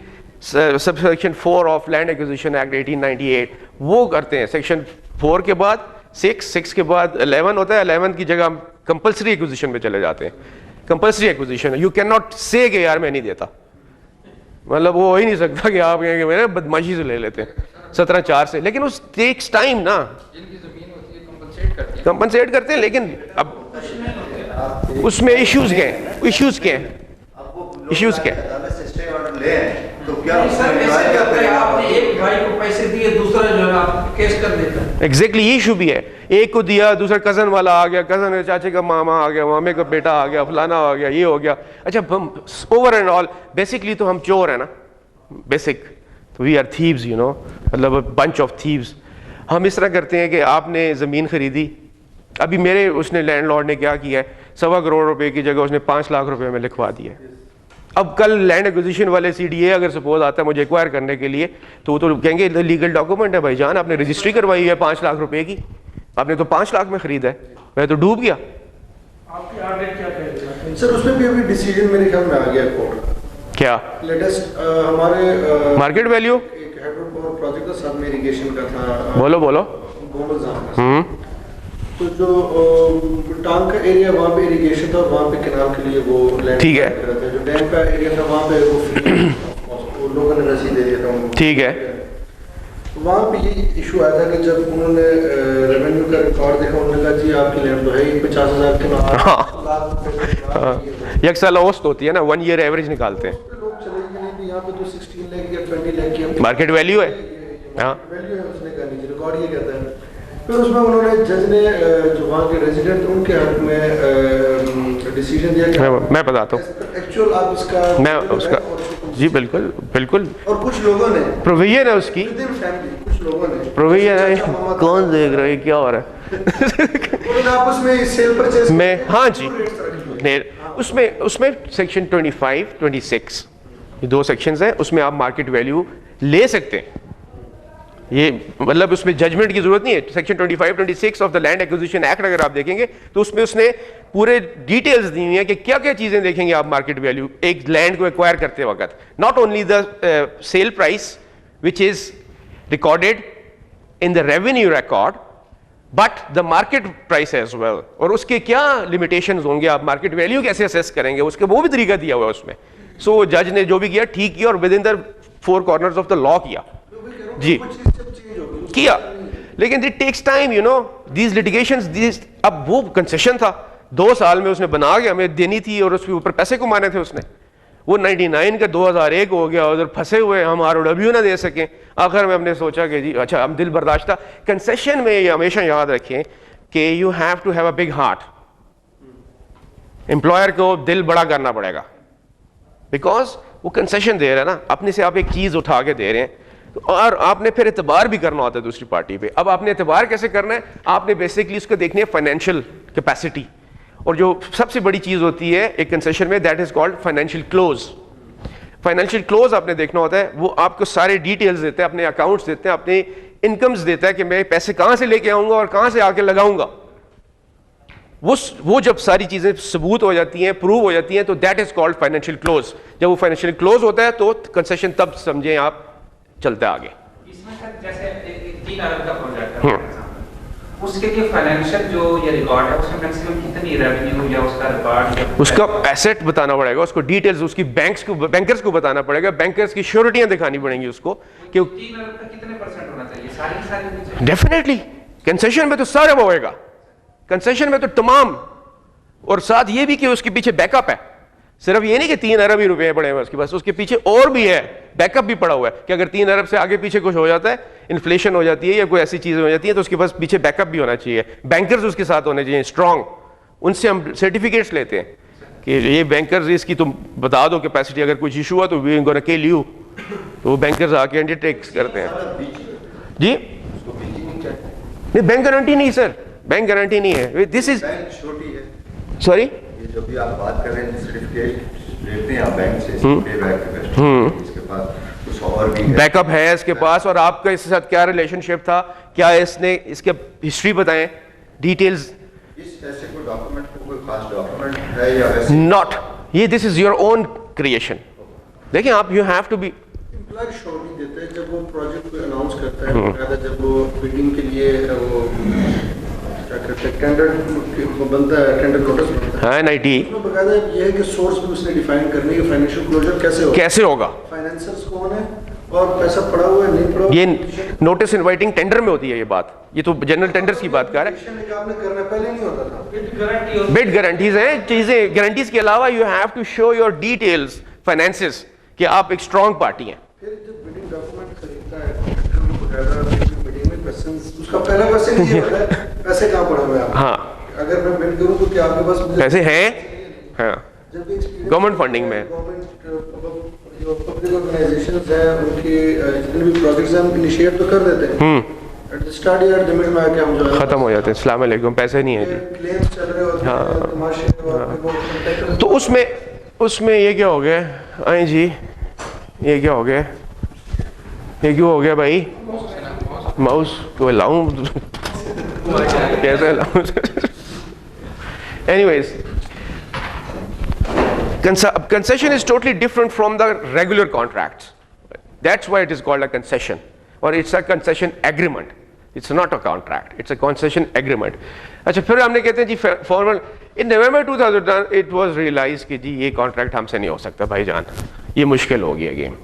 subsection 4 of land acquisition act 1898 वो करते हैं। सेक्शन 4 के बाद 6 के बाद 11 होता है। 11 की जगह हम कंपल्सरी एक्विजिशन में चले जाते हैं। Compulsory acquisition, you can not से कि यार मैं नहीं देता, मतलब वो हो ही नहीं सकता कि आप कहेंगे मेरे बदमाशी से ले लेते हैं 17(4) से। लेकिन उस टेक्स टाइम ना, कंपनसेट करते हैं, लेकिन अब उसमें इश्यूज क्या हैं, इश्यूज क्या तो क्या आपने एक भाई को पैसे दिए, दूसरा जो है आप केस कर देता है। एग्जैक्टली ये इशू भी है। एक को दिया, दूसरा कजन वाला आ गया, कजन के चाचे का मामा आ गया, मामे का बेटा आ गया, फलाना आ गया, ये हो गया। अच्छा हम ओवर एंड ऑल बेसिकली तो हम चोर है ना, बेसिक तो we are thieves, you know, मतलब बंच ऑफ थीव्स। हम इस तरह करते हैं कि आपने ज़मीन खरीदी, अभी मेरे उसने लैंडलॉर्ड ने क्या किया है, 1.25 करोड़ रुपए की जगह उसने 5 लाख रुपए में लिखवा दिया। अब कल लैंड एक्विजिशन वाले CDA अगर सपोज आता है मुझे एक्वायर करने के लिए, तो वो तो कहेंगे लीगल डॉक्यूमेंट है भाईजान, आपने रजिस्ट्री करवाई है 5 लाख रुपए की, आपने तो 5 लाख में खरीदा है, मैं तो डूब गया। आपकी आर्डर क्या कहेगा सर? उसमें भी अभी डिसीजन मेरे ख्याल में आ गया कोर्ट का। क्या लेटेस्ट हमारे मार्केट वैल्यू एक हाइड्रो पावर प्रोजेक्ट था, सब में इरिगेशन का था, बोलो गोमल। तो जो टांग का एरिया वहाँ पे इरिगेशन था, वहाँ पे कैनाल के लिए वो लैंड ठीक है। जो डैम का एरिया था वहाँ पे वो फ्री वो लोगों ने रसीद दे दिया था उनको। ठीक है। वहाँ पे ये इशू आया था कि जब उन्होंने रेवेन्यू का रिकॉर्ड देखा, उन्होंने कहा जी आपकी लैंड तो है ही 50,000 के लाख यकसाल औसत होती है ना, 1 ईयर एवरेज निकालते हैं। लोग चले गए नहीं, यहाँ पे तो 16 लाख या 20 लाख की मार्केट वैल्यू है। हाँ वैल्यू है, उसने कहा नहीं, रिकॉर्ड ये कहता है। फिर उसमें उन्होंने जज ने जो वहाँ के रेजिडेंट थे उनके हक में डिसीजन दिया कि मैं बताता हूँ एक्चुअल आप इसका मैं उसका जी बिल्कुल बिल्कुल। और कुछ लोगों ने प्रोविजन है उसकी, फैमिली कुछ लोगों ने प्रोविजन है। कौन देख रहा है क्या हो रहा है? उन्होंने आपस में सेल परचेज में, हाँ जी, उसमें सेक्शन 25, 26 ये 2 सेक्शंस हैं, उसमें आप मार्केट वैल्यू ले सकते हैं। ये मतलब उसमें जजमेंट की जरूरत नहीं है। Section 25, 26 of the land acquisition act अगर आप देखेंगे तो उसमें उसने पूरे डिटेल्स दी हुई है कि क्या क्या चीजें देखेंगे आप मार्केट वैल्यू एक लैंड को एक्वायर करते वक्त। Not only the sale price which is recorded in the revenue record but the market price as well, और उसके क्या लिमिटेशंस होंगे, आप मार्केट वैल्यू कैसे असेस करेंगे, उसके वो भी तरीका दिया हुआ है उसमें। सो वो जज ने जो भी किया ठीक किया और within the 4 corners of the law किया जी किया, लेकिन it takes time, you know, these litigations, these, अब वो कंसेशन था 2 साल में उसने बना के हमें देनी थी और उसके ऊपर पैसे कमाने थे उसने, वो 99 का 2001 हो गया, उधर फंसे हुए हम ROW ना दे सकें। आखिर में हमने सोचा कि जी अच्छा हम दिल बर्दाश्त था। कंसेशन में ये हमेशा याद रखें कि you have to have a big heart, employer को दिल बड़ा करना पड़ेगा, बिकॉज वो कंसेशन दे रहे हैं ना, अपने से आप एक चीज उठा के दे रहे हैं, और आपने फिर एतबार भी करना होता है दूसरी पार्टी पे। अब आपने एतबार कैसे करना है, आपने बेसिकली उसको देखनी है फाइनेंशियल कैपेसिटी, और जो सबसे बड़ी चीज होती है एक कंसेशन में, that is called financial close. Financial close आपने देखना होता है, वो आपको सारे डिटेल्स देते हैं, अपने अकाउंट्स देते हैं, अपने इनकम्स देता है कि मैं पैसे कहां से लेके आऊंगा और कहां से आके लगाऊंगा। वो जब सारी चीजें सबूत हो जाती हैं, प्रूव हो जाती हैं, तो that is called financial close. जब वो फाइनेंशियल क्लोज होता है तो कंसेशन तब समझें आप चलता है आगे। इसमें सर जैसे 3 अरब का प्रोजेक्ट है, उसके लिए फाइनेंशियल जो ये रिकॉर्ड है उसमें मैक्सिमम कितनी रेवेन्यू या उसका रिकॉर्ड, उसका एसेट बताना पड़ेगा, उसको डिटेल्स उसकी बैंकर्स को बताना पड़ेगा, बैंकर्स की श्योरिटियां दिखानी पड़ेंगी उसको कि 3 अरब का कितने % होना चाहिए, सारी डेफिनेटली कंसेशन में तो सारा होएगा, कंसेशन में तो तमाम, और साथ ये भी कि उसके पीछे बैकअप है। सिर्फ ये नहीं कि 3 अरब ही रुपए पड़े हैं उसके पास, उसके पीछे और भी है, बैकअप भी पड़ा हुआ है कि अगर 3 अरब से आगे पीछे कुछ हो जाता है, इन्फ्लेशन हो जाती है या कोई ऐसी चीजें हो जाती है, तो उसके पास पीछे बैकअप भी होना चाहिए। बैंकर्स उसके साथ होने चाहिए स्ट्रांग, उनसे हम सर्टिफिकेट्स लेते हैं कि ये बैंकर्स, इसकी तुम बता दो कैपेसिटी, अगर कुछ इशू हुआ तो वी गोना किल यू, तो वो बैंकर्स आके अंडरटेक करते हैं जी। नहीं, बैंक गारंटी नहीं सर, बैंक गारंटी नहीं है, दिस इज छोटी है। सॉरी, ये जो भी आप बात कर रहे हैं सर्टिफिकेट लेते हैं आप बैंक से, पे बैक इसके पास कुछ और भी बैकअप है इसके पास, और आपका इसके साथ क्या रिलेशनशिप था, क्या इसने इसके हिस्ट्री बताएं, डिटेल्स। इस ऐसे कोई डॉक्यूमेंट कोई खास डॉक्यूमेंट है या वैसे नॉट, ये this is your own creation. देखिए आप, you have to be, employer show नहीं देते जब वो प्रोजेक्ट को अनाउंस करता है, बकायदा जब वो बिडिंग के लिए वो क्या कहते हैं टेंडर बनता है, टेंडर नोटिस बनता है, हाँ NIT, उसमें बकायदा ये है कि सोर्स भी उसने डिफाइन करने की फाइनेंशियल क्लोजर कैसे होगा, फाइनेंसर्स कौन है और पैसा पड़ा हुआ है नहीं पड़ा हुआ। ये नोटिस इनवाइटिंग टेंडर में होती है ये बात, ये तो जनरल टेंडर्स की बात कर रहे हैं। आपने करना पहले नहीं होता था, बिड गारंटीज हैं चीजें, गारंटीज के अलावा you have to show your details, finances, कि आप एक स्ट्रांग पार्टी हैं। फिर जब बिडिंग डॉक्यूमेंट खरीदता है बिडिंग में क्वेश्चंस, उसका पहला क्वेश्चन ये होता है पैसे कहाँ पड़े हुए हैं आप, हाँ, अगर मैं बिड करूं तो क्या आपके पास पैसे हैं, हाँ, जब भी गवर्नमेंट फंडिंग में, गवर्नमेंट जो पब्लिक ऑर्गेनाइजेशंस हैं उनके जितने भी प्रोजेक्ट्स हैं हम इनिशिएट तो कर देते हैं, एट द स्टार्ट या लिमिट में आके हम जो है खत्म हो जाते हैं, अस्सलाम वालेकुम, पैसे नहीं है जी। क्लेम्स चल रहे होते हैं, तमाशे और तो उसमें ये क्या हो गया, आई जी ये क्या हो गया, ये क्यों हो गया भाई, माउस को लाऊं कैसे लाऊं। Anyways, concession is totally different from the regular contracts. That's why it is called a concession, or it's a concession agreement. It's not a contract, it's a concession agreement. अच्छा, फिर हमने कहते हैं जी formal, in November 2000 it was realized कि जी ये कॉन्ट्रैक्ट हमसे नहीं हो सकता भाईजान, ये मुश्किल हो गया गेम।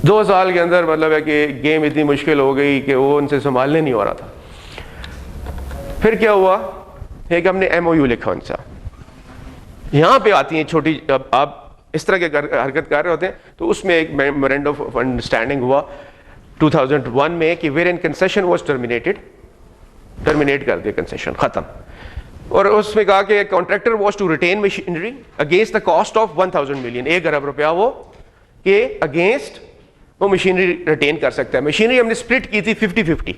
2 साल के अंदर मतलब है कि गेम इतनी मुश्किल हो गई कि वो उनसे संभालने नहीं हो रहा था। फिर क्या हुआ, एक हमने MOU लिखा उनसे। यहाँ पे आती है छोटी, अब आप इस तरह के हरकत कर रहे होते हैं तो उसमें एक मेमोरेंडम ऑफ अंडरस्टैंडिंग हुआ 2001 में कि wherein concession was terminated, terminate कर दिया कंसेशन, खत्म। और उसमें कहा कि contractor was to retain machinery against the cost of 1000 million, 1 अरब रुपया वो के अगेंस्ट वो मशीनरी रिटेन कर सकता है। मशीनरी हमने स्प्लिट की थी 50-50,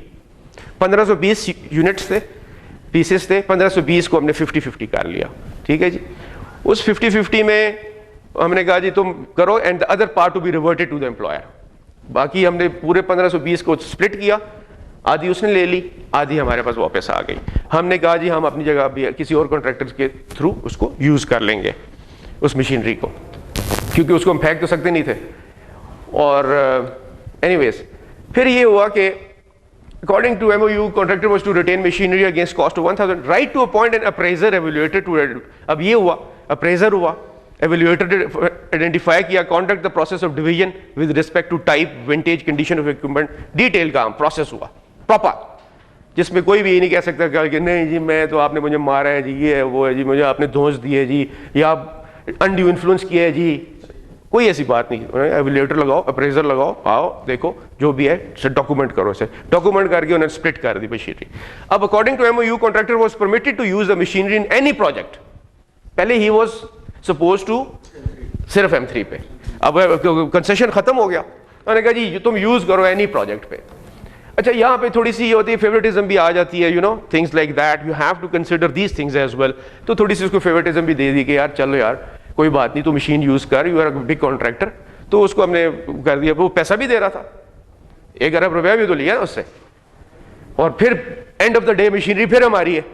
1520 यूनिट्स थे, पीसेस थे, 1520 को हमने 50-50 कर लिया, ठीक है जी। उस 50-50 में हमने कहा जी तुम करो, and the other part to be reverted to the employer. बाकी हमने पूरे 1520 को स्प्लिट किया, आधी उसने ले ली, आधी हमारे पास वापस आ गई। हमने कहा जी हम अपनी जगह भी किसी और कॉन्ट्रैक्टर के थ्रू उसको यूज कर लेंगे उस मशीनरी को, क्योंकि उसको हम फेंक तो सकते नहीं थे। और एनीवेज फिर ये हुआ कि according to MOU contractor was to retain machinery against cost of 1000, right to appoint an appraiser evaluator to, अब ये हुआ, appraiser हुआ, एवेल्यूएटर आइडेंटिफाई किया, conduct the process of division with respect to type, vintage, condition of equipment, detail काम प्रोसेस हुआ प्रॉपर, जिसमें कोई भी ये नहीं कह सकता कि नहीं जी मैं तो आपने मुझे मारा है जी, ये है वो है जी, मुझे आपने धोस दिए जी, या अनड्यू इन्फ्लुएंस किया है जी, कोई ऐसी बात नहीं। एवेल्यूएटर लगाओ, अप्रेजर लगाओ, आओ देखो जो भी है डॉक्यूमेंट करो, इसे डॉक्यूमेंट करके उन्होंने स्प्लिट कर दी मशीनरी। अब according to MOU contractor was permitted to use the machinery in any project. पहले ही वाज सपोज टू सिर्फ M3 पे, अब कंसेशन खत्म हो गया, उन्होंने कहा जी तुम यूज करो एनी प्रोजेक्ट पे। अच्छा यहाँ पे थोड़ी सी ये होती है, फेवरेटिज्म भी आ जाती है, you know things like that, you have to consider these things as well. तो थोड़ी सी उसको फेवरेटिज्म भी दे दी कि यार चलो यार कोई बात नहीं, तू मशीन यूज कर, you are a big contractor. तो उसको हमने कर दिया, वो पैसा भी दे रहा था, 1 अरब रुपया भी तो लिया ना उससे, और फिर end of the day machinery फिर हमारी है,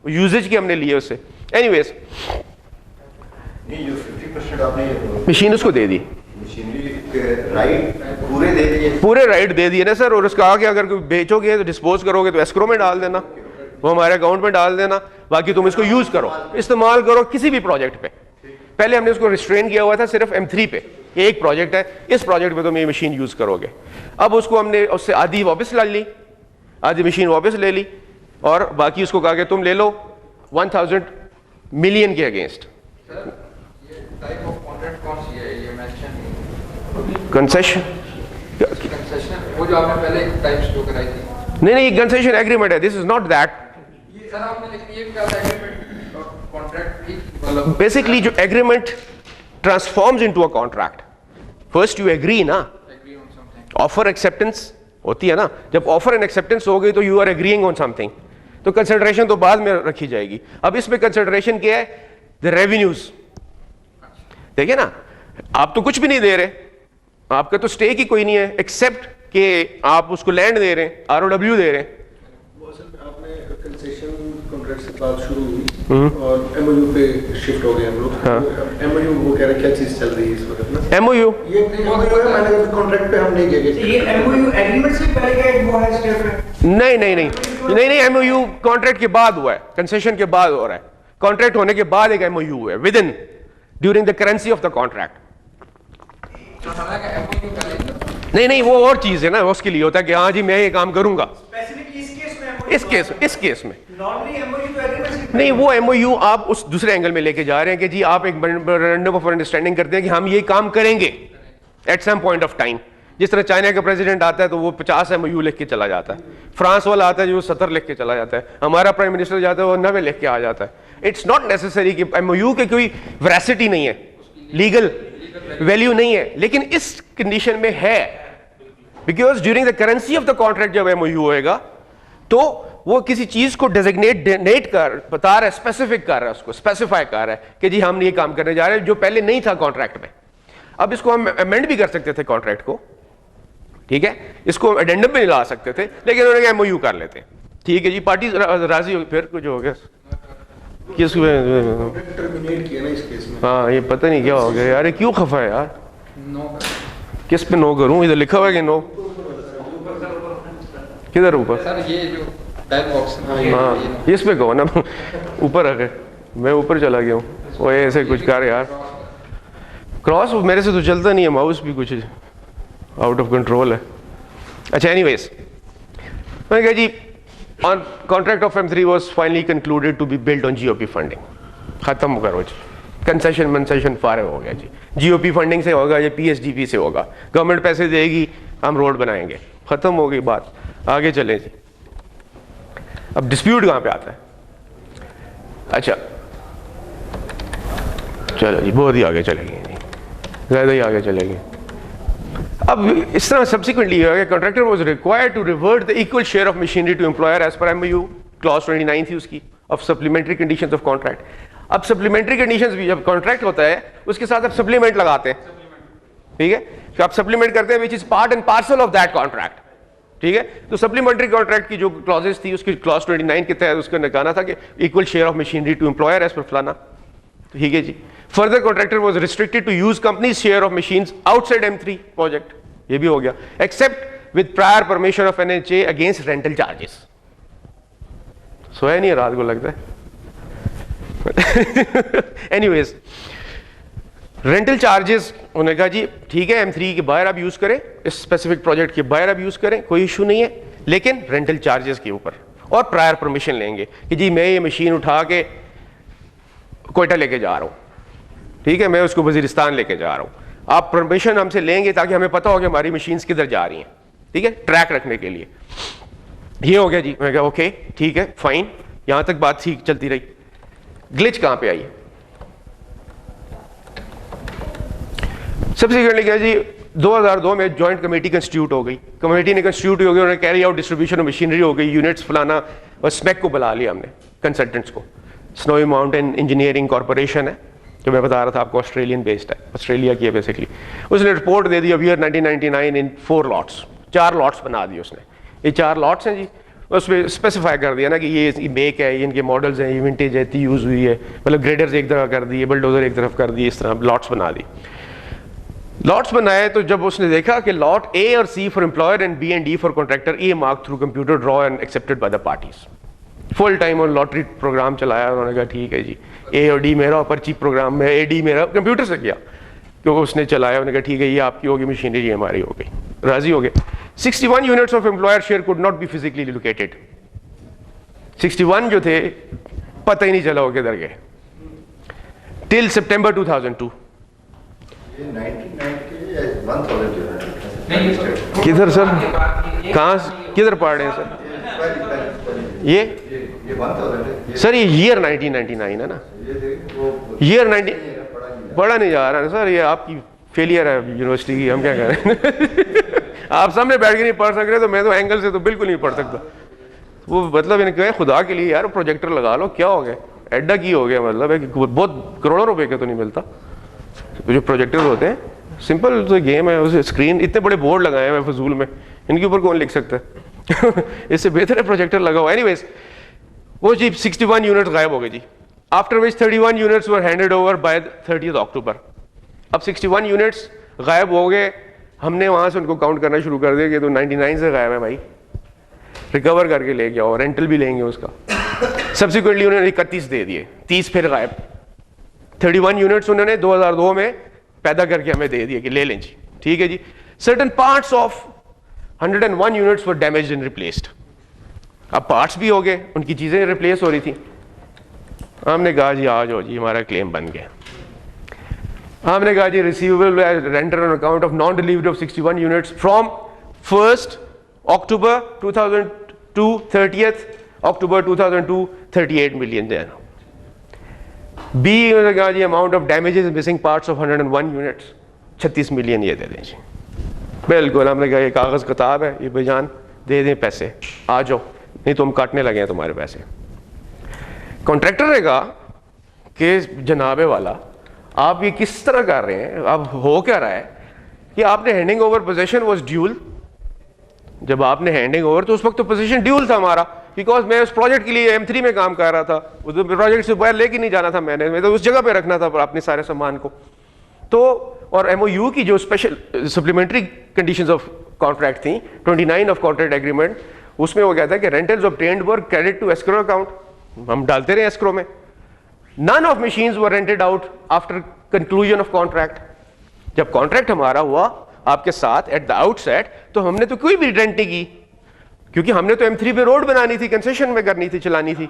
यूजेज की हमने लिए उससे। एनीवेज नहीं, जो 50% आपने मशीन उसको दे दी, मशीनरी के राइट पूरे दे दिए, पूरे राइट दे दिए ना सर, और उसका आगे अगर कोई बेचोगे तो डिस्पोज करोगे तो एस्क्रो में डाल देना, वो हमारे अकाउंट में डाल देना, बाकी तुम इसको यूज करो, इस्तेमाल करो किसी भी प्रोजेक्ट पे। पहले हमने उसको रिस्ट्रेन किया हुआ था सिर्फ M3 पे, एक प्रोजेक्ट है, इस प्रोजेक्ट में तुम ये मशीन यूज करोगे। अब उसको हमने उससे आधी वापस ला ली, आधी मशीन वापस ले ली, और बाकी उसको कहा कि तुम ले लो 1000 मिलियन के अगेंस्ट। सर ये टाइप ऑफ कॉन्ट्रैक्ट कौन सी है, ये मेंशन कंसेशन, कंसेशन, वो जो आपने पहले टाइप्स जो कराई थी। नहीं ये कंसेशन एग्रीमेंट है, दिस इज नॉट दैट। ये सर आपने लेकिन ये क्या था, एग्रीमेंट और कॉन्ट्रैक्ट की मतलब बेसिकली जो agreement transforms into a contract, first you agree ना, agree on something. Offer acceptance होती है ना, जब ऑफर एंड एक्सेप्टेंस हो गई तो you are agreeing on something, तो कंसिडरेशन तो बाद में रखी जाएगी। अब इसमें कंसिडरेशन क्या है, द रेवेन्यूज। देखिए ना, आप तो कुछ भी नहीं दे रहे, आपका तो स्टेक ही कोई नहीं है, एक्सेप्ट कि आप उसको लैंड दे रहे हैं, ROW दे रहे हैं। वो असल में आपने कंसेशन कॉन्ट्रैक्ट से बात शुरू हुई और MOU पे शिफ्ट हो गए हम लोग। हाँ। MOU वो कह रहे क्या चीज चल रही है इस वक्त ना? MOU ये MOU है, मैंने कहा कॉन्ट्रैक्ट पे हम नहीं गए। ये MOU एग्रीमेंट से पहले का एक वो है स्टेप है। नहीं MOU कॉन्ट्रैक्ट के बाद हुआ है, कंसेशन के बाद हो रहा है, कॉन्ट्रैक्ट होने के बाद एक MOU है, with in during the currency of the contract. तो हालांकि MOU पहले ही था। नहीं वो और चीज है ना, उसके लिए होता है कि हाँ जी मैं ये काम करूंगा, स्पेसिफिकली इस केस में इस केस में नॉर्मली MOU तो एग्रीमेंट से नहीं, वो MOU आप उस दूसरे एंगल में लेके जा रहे हैं कि जी आप एक मेमोरेंडम ऑफ अंडरस्टैंडिंग करते हैं कि हम ये काम करेंगे at some point of time. जिस तरह चाइना का प्रेसिडेंट आता है तो वो 50 MOU लिख के चला जाता है, फ्रांस वाला आता है जो 70 लिख के चला जाता है, हमारा प्राइम मिनिस्टर जाता है वो 90 लिख के आ जाता है। इट्स नॉट नेसेसरी कि MOU के कोई वेरासिटी नहीं है, लीगल वैल्यू नहीं है, लेकिन इस कंडीशन में है because during the currency of the contract जब MOU होएगा तो वो किसी चीज को डेजिग्नेट कर बता रहा है, स्पेसिफिक कर रहा है, उसको स्पेसिफाई कर रहा है कि जी हम ये काम करने जा रहे हैं जो पहले नहीं था कॉन्ट्रैक्ट में। अब इसको हम अमेंड भी कर सकते थे कॉन्ट्रैक्ट को, ठीक है, इसको एडेंडम में ला सकते थे, लेकिन उन्होंने कहा MOU कर लेते, ठीक है जी, पार्टी राजी हो, फिर कुछ हो गया किस टर्मिनेट किया ना इस केस में। हाँ ये पता नहीं क्या हो गया यार, ये क्यों खफा है यार, नो किस पे नो करूं, इधर लिखा हुआ है कि नो, किधर ऊपर, सर ये जो डायल बॉक्स हाँ इस पे कहो ना, ऊपर आ गए, मैं ऊपर चला गया हूँ, वो ऐसे कुछ कर यार, क्रॉस मेरे से तो चलता नहीं है, माउस भी कुछ आउट ऑफ कंट्रोल है। अच्छा एनीवेज, मैंने कहा जी on contract of M3 was finally concluded to be built on GOP funding, खत्म करो जी, कंसेशन फारे हो गया जी, GOP फंडिंग से होगा या PSDP से होगा, गवर्नमेंट पैसे देगी हम रोड बनाएंगे, खत्म हो गई बात, आगे चलें जी। अब डिस्प्यूट कहाँ पे आता है, अच्छा चलो जी बहुत ही आगे चलेंगे जी, ज़्यादा ही आगे चलेंगे। अब इस तरह subsequently contractor was required to revert the equal share of machinery to employer as per MOU clause 29 थी उसकी of supplementary conditions of contract. अब सप्लीमेंट्री कंडीशंस भी जब कॉन्ट्रैक्ट होता है उसके साथ आप सप्लीमेंट लगाते हैं, ठीक है, तो आप सप्लीमेंट करते हैं which is part and parcel of that contract, ठीक है। तो सप्लीमेंट्री कॉन्ट्रैक्ट की जो क्लॉजेस थी उसकी क्लॉज 29 के तहत उसका निकालना था कि equal share of machinery to employer as per फलाना, ठीक है जी। Further contractor was restricted to use company share of machines outside M3 project, ये भी हो गया, except with prior permission of NHA against rental charges. सोया नहीं रात को लगता है। एनीवेज रेंटल चार्जेस उन्होंने कहा जी ठीक है M3 के बाहर आप यूज़ करें, इस स्पेसिफिक प्रोजेक्ट के बाहर आप यूज़ करें, कोई इशू नहीं है, लेकिन रेंटल चार्जेस के ऊपर और प्रायर परमिशन लेंगे कि जी मैं ये मशीन उठा के कोयटा लेके जा रहा हूँ, ठीक है, मैं उसको वजीरिस्तान लेके जा रहा हूँ, आप परमिशन हमसे लेंगे ताकि हमें पता हो कि हमारी मशीन्स किधर जा रही हैं, ठीक है, ट्रैक रखने के लिए। ये हो गया जी। मैं कहा ओके ठीक है फाइन, यहाँ तक बात ठीक चलती रही। ग्लिच कहाँ पे आई? सब्सिक्वेंटली क्या जी 2002 में जॉइंट कमेटी कंस्टिट्यूट हो गई, कमेटी ने कंस्टिट्यूट हो गई, उन्होंने carry out distribution of machinery हो गई, यूनिट्स फलाना, और स्मेक को बुला लिया हमने कंसल्टेंट्स को। स्नोई माउंटेन इंजीनियरिंग कॉर्पोरेशन है जो मैं बता रहा था आपको, ऑस्ट्रेलियन बेस्ड है, ऑस्ट्रेलिया की है बेसिकली। उसने रिपोर्ट दे दी अब ईयर 1999 इन 4 लॉट्स, 4 लॉट्स बना दिए उसने। ये 4 लॉट्स हैं जी, उसमें स्पेसिफाई कर दिया ना कि ये मेक है, ये इनके मॉडल्स हैं, ये विंटेज है, इतनी यूज़ हुई है, मतलब ग्रेडर्स एक तरफ कर दिए, बुलडोजर एक तरफ कर दिए, इस तरह लॉट्स बना दी। लॉट्स बनाए तो जब उसने देखा कि लॉट A और C for employer and B and D for contractor A mark through computer draw and accepted by the parties. Full time और लॉटरी प्रोग्राम चलाया, उन्होंने कहा ठीक है जी A और D मेरा और पर्ची प्रोग्राम में AD मेरा, कंप्यूटर से किया क्योंकि उसने चलाया, उन्होंने कहा ठीक है ये आपकी होगी मशीनरी, ये हमारी हो गई, राजी हो गए। 61 units of employer share could not be physically located. 61 जो थे पता ही नहीं चला वो किधर गए टिल सितंबर 2002। ये 1990 या 1000 नहीं किधर सर, कहाँ किधर पढ़ रहे हैं सर? ये 1000 सर ये ईयर 1999 है ना, ईयर 90 पढ़ा नहीं जा रहा है सर, ये आपकी फेलियर है यूनिवर्सिटी की, हम क्या करें। आप सामने बैठ के नहीं पढ़ सक रहे तो मैं तो एंगल से तो बिल्कुल नहीं पढ़ सकता। वो मतलब इन्हें कहे खुदा के लिए यार प्रोजेक्टर लगा लो, क्या हो गया, एड्डा की हो गया, मतलब है कि बहुत करोड़ों रुपए का तो नहीं मिलता। तो जो प्रोजेक्टर होते हैं सिंपल तो गेम है, उस स्क्रीन इतने बड़े बोर्ड लगाए हैं फजूल में, इनके ऊपर कौन लिख सकता है। इससे बेहतर है प्रोजेक्टर लगा हुआ। एनीवेज वो जी 61 यूनिट्स गायब हो गए जी, after which 31 units were handed over by 30 October. अब 61 यूनिट्स गायब हो गए, हमने वहां से उनको काउंट करना शुरू कर दिया कि तो 99 से गायब है भाई, रिकवर करके ले गया और रेंटल भी लेंगे उसका। सब्सिक्वेंटली उन्होंने 31 दे दिए, 30 फिर गायब। 31 यूनिट्स उन्होंने 2002 में पैदा करके हमें दे दिए कि ले लें जी, ठीक है जी। Certain parts of 101 units were damaged and replaced. अब पार्ट्स भी हो गए, उनकी चीजें रिप्लेस हो रही थी। हमने कहा जी आ जाओ जी हमारा क्लेम बन गया। हमने कहा जी receivable renter on account of non delivery of 61 units from 1 October 2002 30 October 2002 38 million देना। बी उन्होंने कहा जी amount of damages missing parts of 101 units 36 million ये दे दें जी। बिल्कुल हमने कहा ये कागज़ किताब है, ये बेजान दे दें पैसे, आ जाओ नहीं तो हम काटने लगे हैं तुम्हारे पैसे। कॉन्ट्रैक्टर ने कहा कि जनाबे वाला आप ये किस तरह कर रहे हैं, अब हो क्या रहा है कि आपने handing over position was dual. जब आपने हैंडिंग ओवर तो उस वक्त तो पोजीशन ड्यूल था हमारा, बिकॉज मैं उस प्रोजेक्ट के लिए M3 में काम कर रहा था, उस प्रोजेक्ट से बाहर लेके नहीं जाना था मैंने, मैं तो उस जगह पे रखना था अपने सारे सामान को। तो और MOU की जो special supplementary conditions of contract थी 29 ऑफ कॉन्ट्रैक्ट एग्रीमेंट, उसमें वो कहता है कि rentals obtained were credit to escrow account, हम डालते रहे एस्क्रो में। None of machines were rented out after conclusion of contract. जब कॉन्ट्रैक्ट हमारा हुआ आपके साथ एट द आउटसेट तो हमने तो कोई भी रेंट नहीं की, क्योंकि हमने तो M3 पे रोड बनानी थी, कंसेशन में करनी थी, चलानी थी,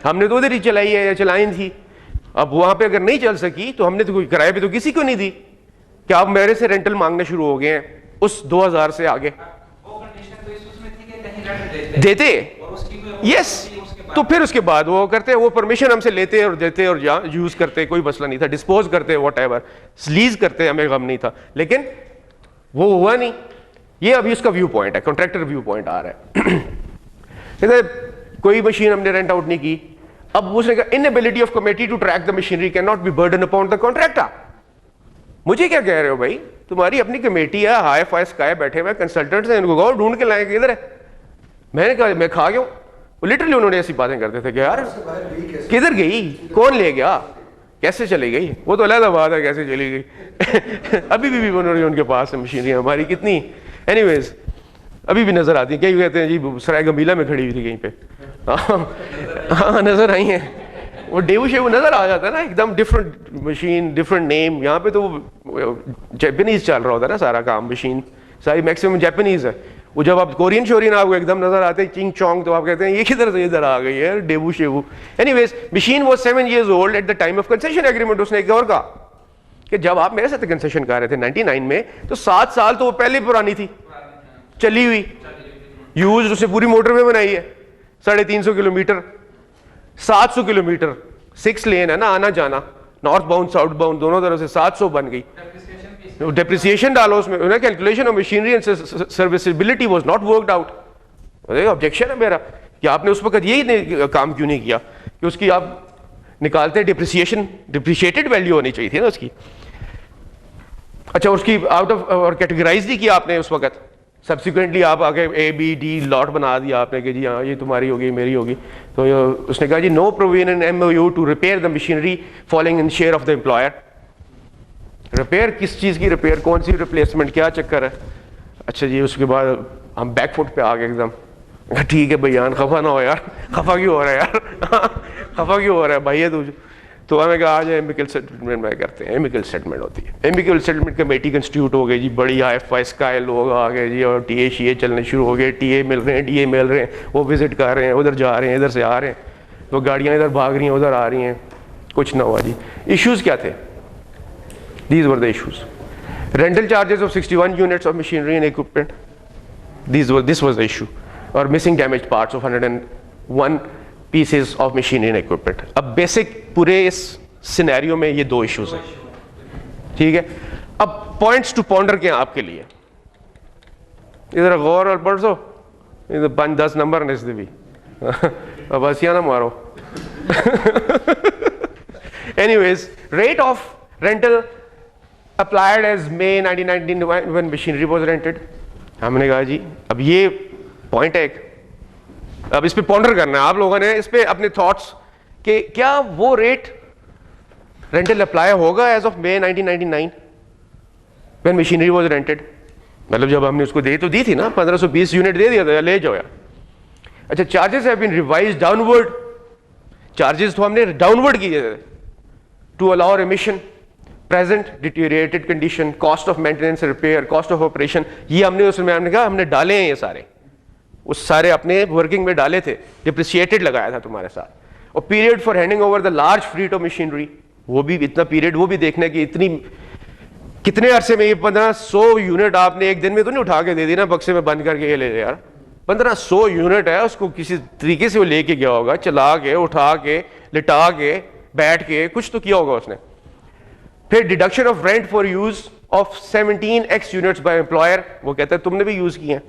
हमने तो उधर ही चलाई है या चलाई थी। अब वहां पे अगर नहीं चल सकी तो हमने तो कोई किराए पे तो किसी को नहीं दी कि आप मेरे से रेंटल मांगने शुरू हो गए हैं उस 2000 से आगे। वो कंडीशन तो इस उसमें थी कि कहीं रेंट देते और उसकी कोई यस, तो फिर उसके बाद वो करते, वो परमिशन हमसे लेते और देते और यूज करते, कोई मसला नहीं था, डिस्पोज करते व्हाटएवर, लीज करते, हमें गम नहीं था, लेकिन वो हुआ नहीं। ये अभी उसका व्यू पॉइंट है, कॉन्ट्रैक्टर व्यू पॉइंट आ रहा है। कोई मशीन हमने रेंट आउट नहीं की। अब उसने कहा inability of committee to track the machinery can not be burden upon the contractor. मुझे क्या कह रहे हो भाई, तुम्हारी अपनी कमेटी है, हाई फाई स्काई बैठे हुए कंसल्टेंट्स हैं, इनको गाओ ढूंढ के लाएंगे किधर है। मैंने कहा मैं खा गया हूं। लिटरली उन्होंने ऐसी बातें करते थे कि यार किधर गई, कौन ले गया, कैसे चली गई, वो तो अलग बात है कैसे चली गई। अभी भी उन्होंने उनके पास है मशीनरी हमारी कितनी, एनीवेज अभी भी नजर आती है। कई कहते हैं जी सराय गंभीला में खड़ी हुई थी कहीं पे, हाँ नजर आई है। वो डेबू शेबू नजर आ जाता है ना, एकदम डिफरेंट मशीन, डिफरेंट नेम। यहाँ पे तो वो जापानीज चल रहा होता है ना सारा काम, मशीन सारी मैक्सिमम जापानीज है। वो जब आप कोरियन शोरियन आपको एकदम नजर आते हैं चिंग चोंग, तो आप कहते हैं ये किधर से इधर आ गई है डेबू शेबू। Anyways machine was 7 years old at the time of concession agreement. उसने एक और कहा कि जब आप मेरे साथ कंसेशन कर रहे थे 99 में, तो 7 साल तो वो पहले पुरानी थी, चली हुई, यूज। उसने पूरी मोटर में बनाई है 350 किलोमीटर, 700 किलोमीटर, 6 लेन है ना आना जाना, नॉर्थ बाउंड साउथ बाउंड दोनों तरफ से, 700 बन गई। डेप्रिसिएशन डालो उसमें, calculation of machinery and serviceability was not worked out. Objection है मेरा कि आपने उस वक्त यही काम क्यों नहीं किया कि उसकी आप निकालते डिप्रिसिएशन, डिप्रिशिएटेड वैल्यू होनी चाहिए थी ना उसकी। अच्छा, उसकी आउट ऑफ और कैटेगराइज नहीं किया आपने उस वक्त, सब्सिक्वेंटली आप आगे ए बी डी लॉट बना दिया आपने कि जी हाँ ये तुम्हारी होगी मेरी होगी। तो उसने कहा जी no provision in MOU to repair the machinery following in share of the employer. Repair किस चीज़ की रिपेयर, कौन सी रिप्लेसमेंट, क्या चक्कर है? अच्छा जी, उसके बाद हम बैकफुट पे आ गए एकदम। ठीक है भैया खफा ना हो यार, खफा क्यों हो रहा है यार खफा क्यों हो रहा है भाई है तुझे? तो हमें कहा आज एमिकल सेटलमेंट में करते हैं। एमिकल सेटलमेंट होती है, एमिकल सेटलमेंट कमेटी कंस्टिट्यूट हो गई जी, बड़ी हाई स्काई लोग आ गए जी, और TA चलने शुरू हो गए, TA मिल रहे हैं, DA मिल रहे हैं, वो विजिट कर रहे हैं, उधर जा रहे हैं, इधर से आ रहे हैं, तो गाड़ियाँ इधर भाग रही हैं उधर आ रही हैं, कुछ ना हुआ जी। इश्यूज़ क्या थे? These were the issues. Rental charges of 61 units of machinery and equipment. This was the issue. Or missing damaged parts of 101 pieces of machinery and equipment. अब बेसिक पूरे इस सिनेरियो में ये 2 इश्यूज हैं, ठीक है। अब पॉइंट्स टू पॉन्डर के आपके लिए, इधर गौर और पढ़ो, इधर 5-10 नंबर ने इससे भी अब हंसियां ना मारो। Anyways, rate of rental applied as May 1999 when machinery was rented। हमने कहा जी अब ये पॉइंट है एक, अब इस पे पॉन्डर करना है आप लोगों ने, इस पे अपने थॉट्स कि क्या वो रेट रेंटल अप्लाई होगा as of May 1999 when machinery was rented। मतलब जब हमने उसको दी तो दी थी ना, 1520 यूनिट दे दिया था, ले जाओ यार। अच्छा, charges have been revised downward, charges तो हमने डाउनवर्ड किए थे to allow remission, present deteriorated condition, cost of maintenance, repair, cost of operation, ये हमने उसमें हमने कहा हमने डाले हैं, ये सारे उस सारे अपने वर्किंग में डाले थे, डिप्रिसिएटेड लगाया था तुम्हारे साथ। और period for handing over the large fleet of machinery, वो भी इतना पीरियड, वो भी देखने की इतनी कितने अरसे में ये 1500 यूनिट आपने एक दिन में तो नहीं उठा के दे दी ना बक्से में बंद करके ये ले ले यार। 1500 यूनिट है, उसको किसी तरीके से वो लेके गया होगा, चला के, उठा के, लिटा के, बैठ के, कुछ तो किया होगा उसने। फिर deduction of rent for use of 17x units by employer, वो कहता है तुमने भी यूज किए हैं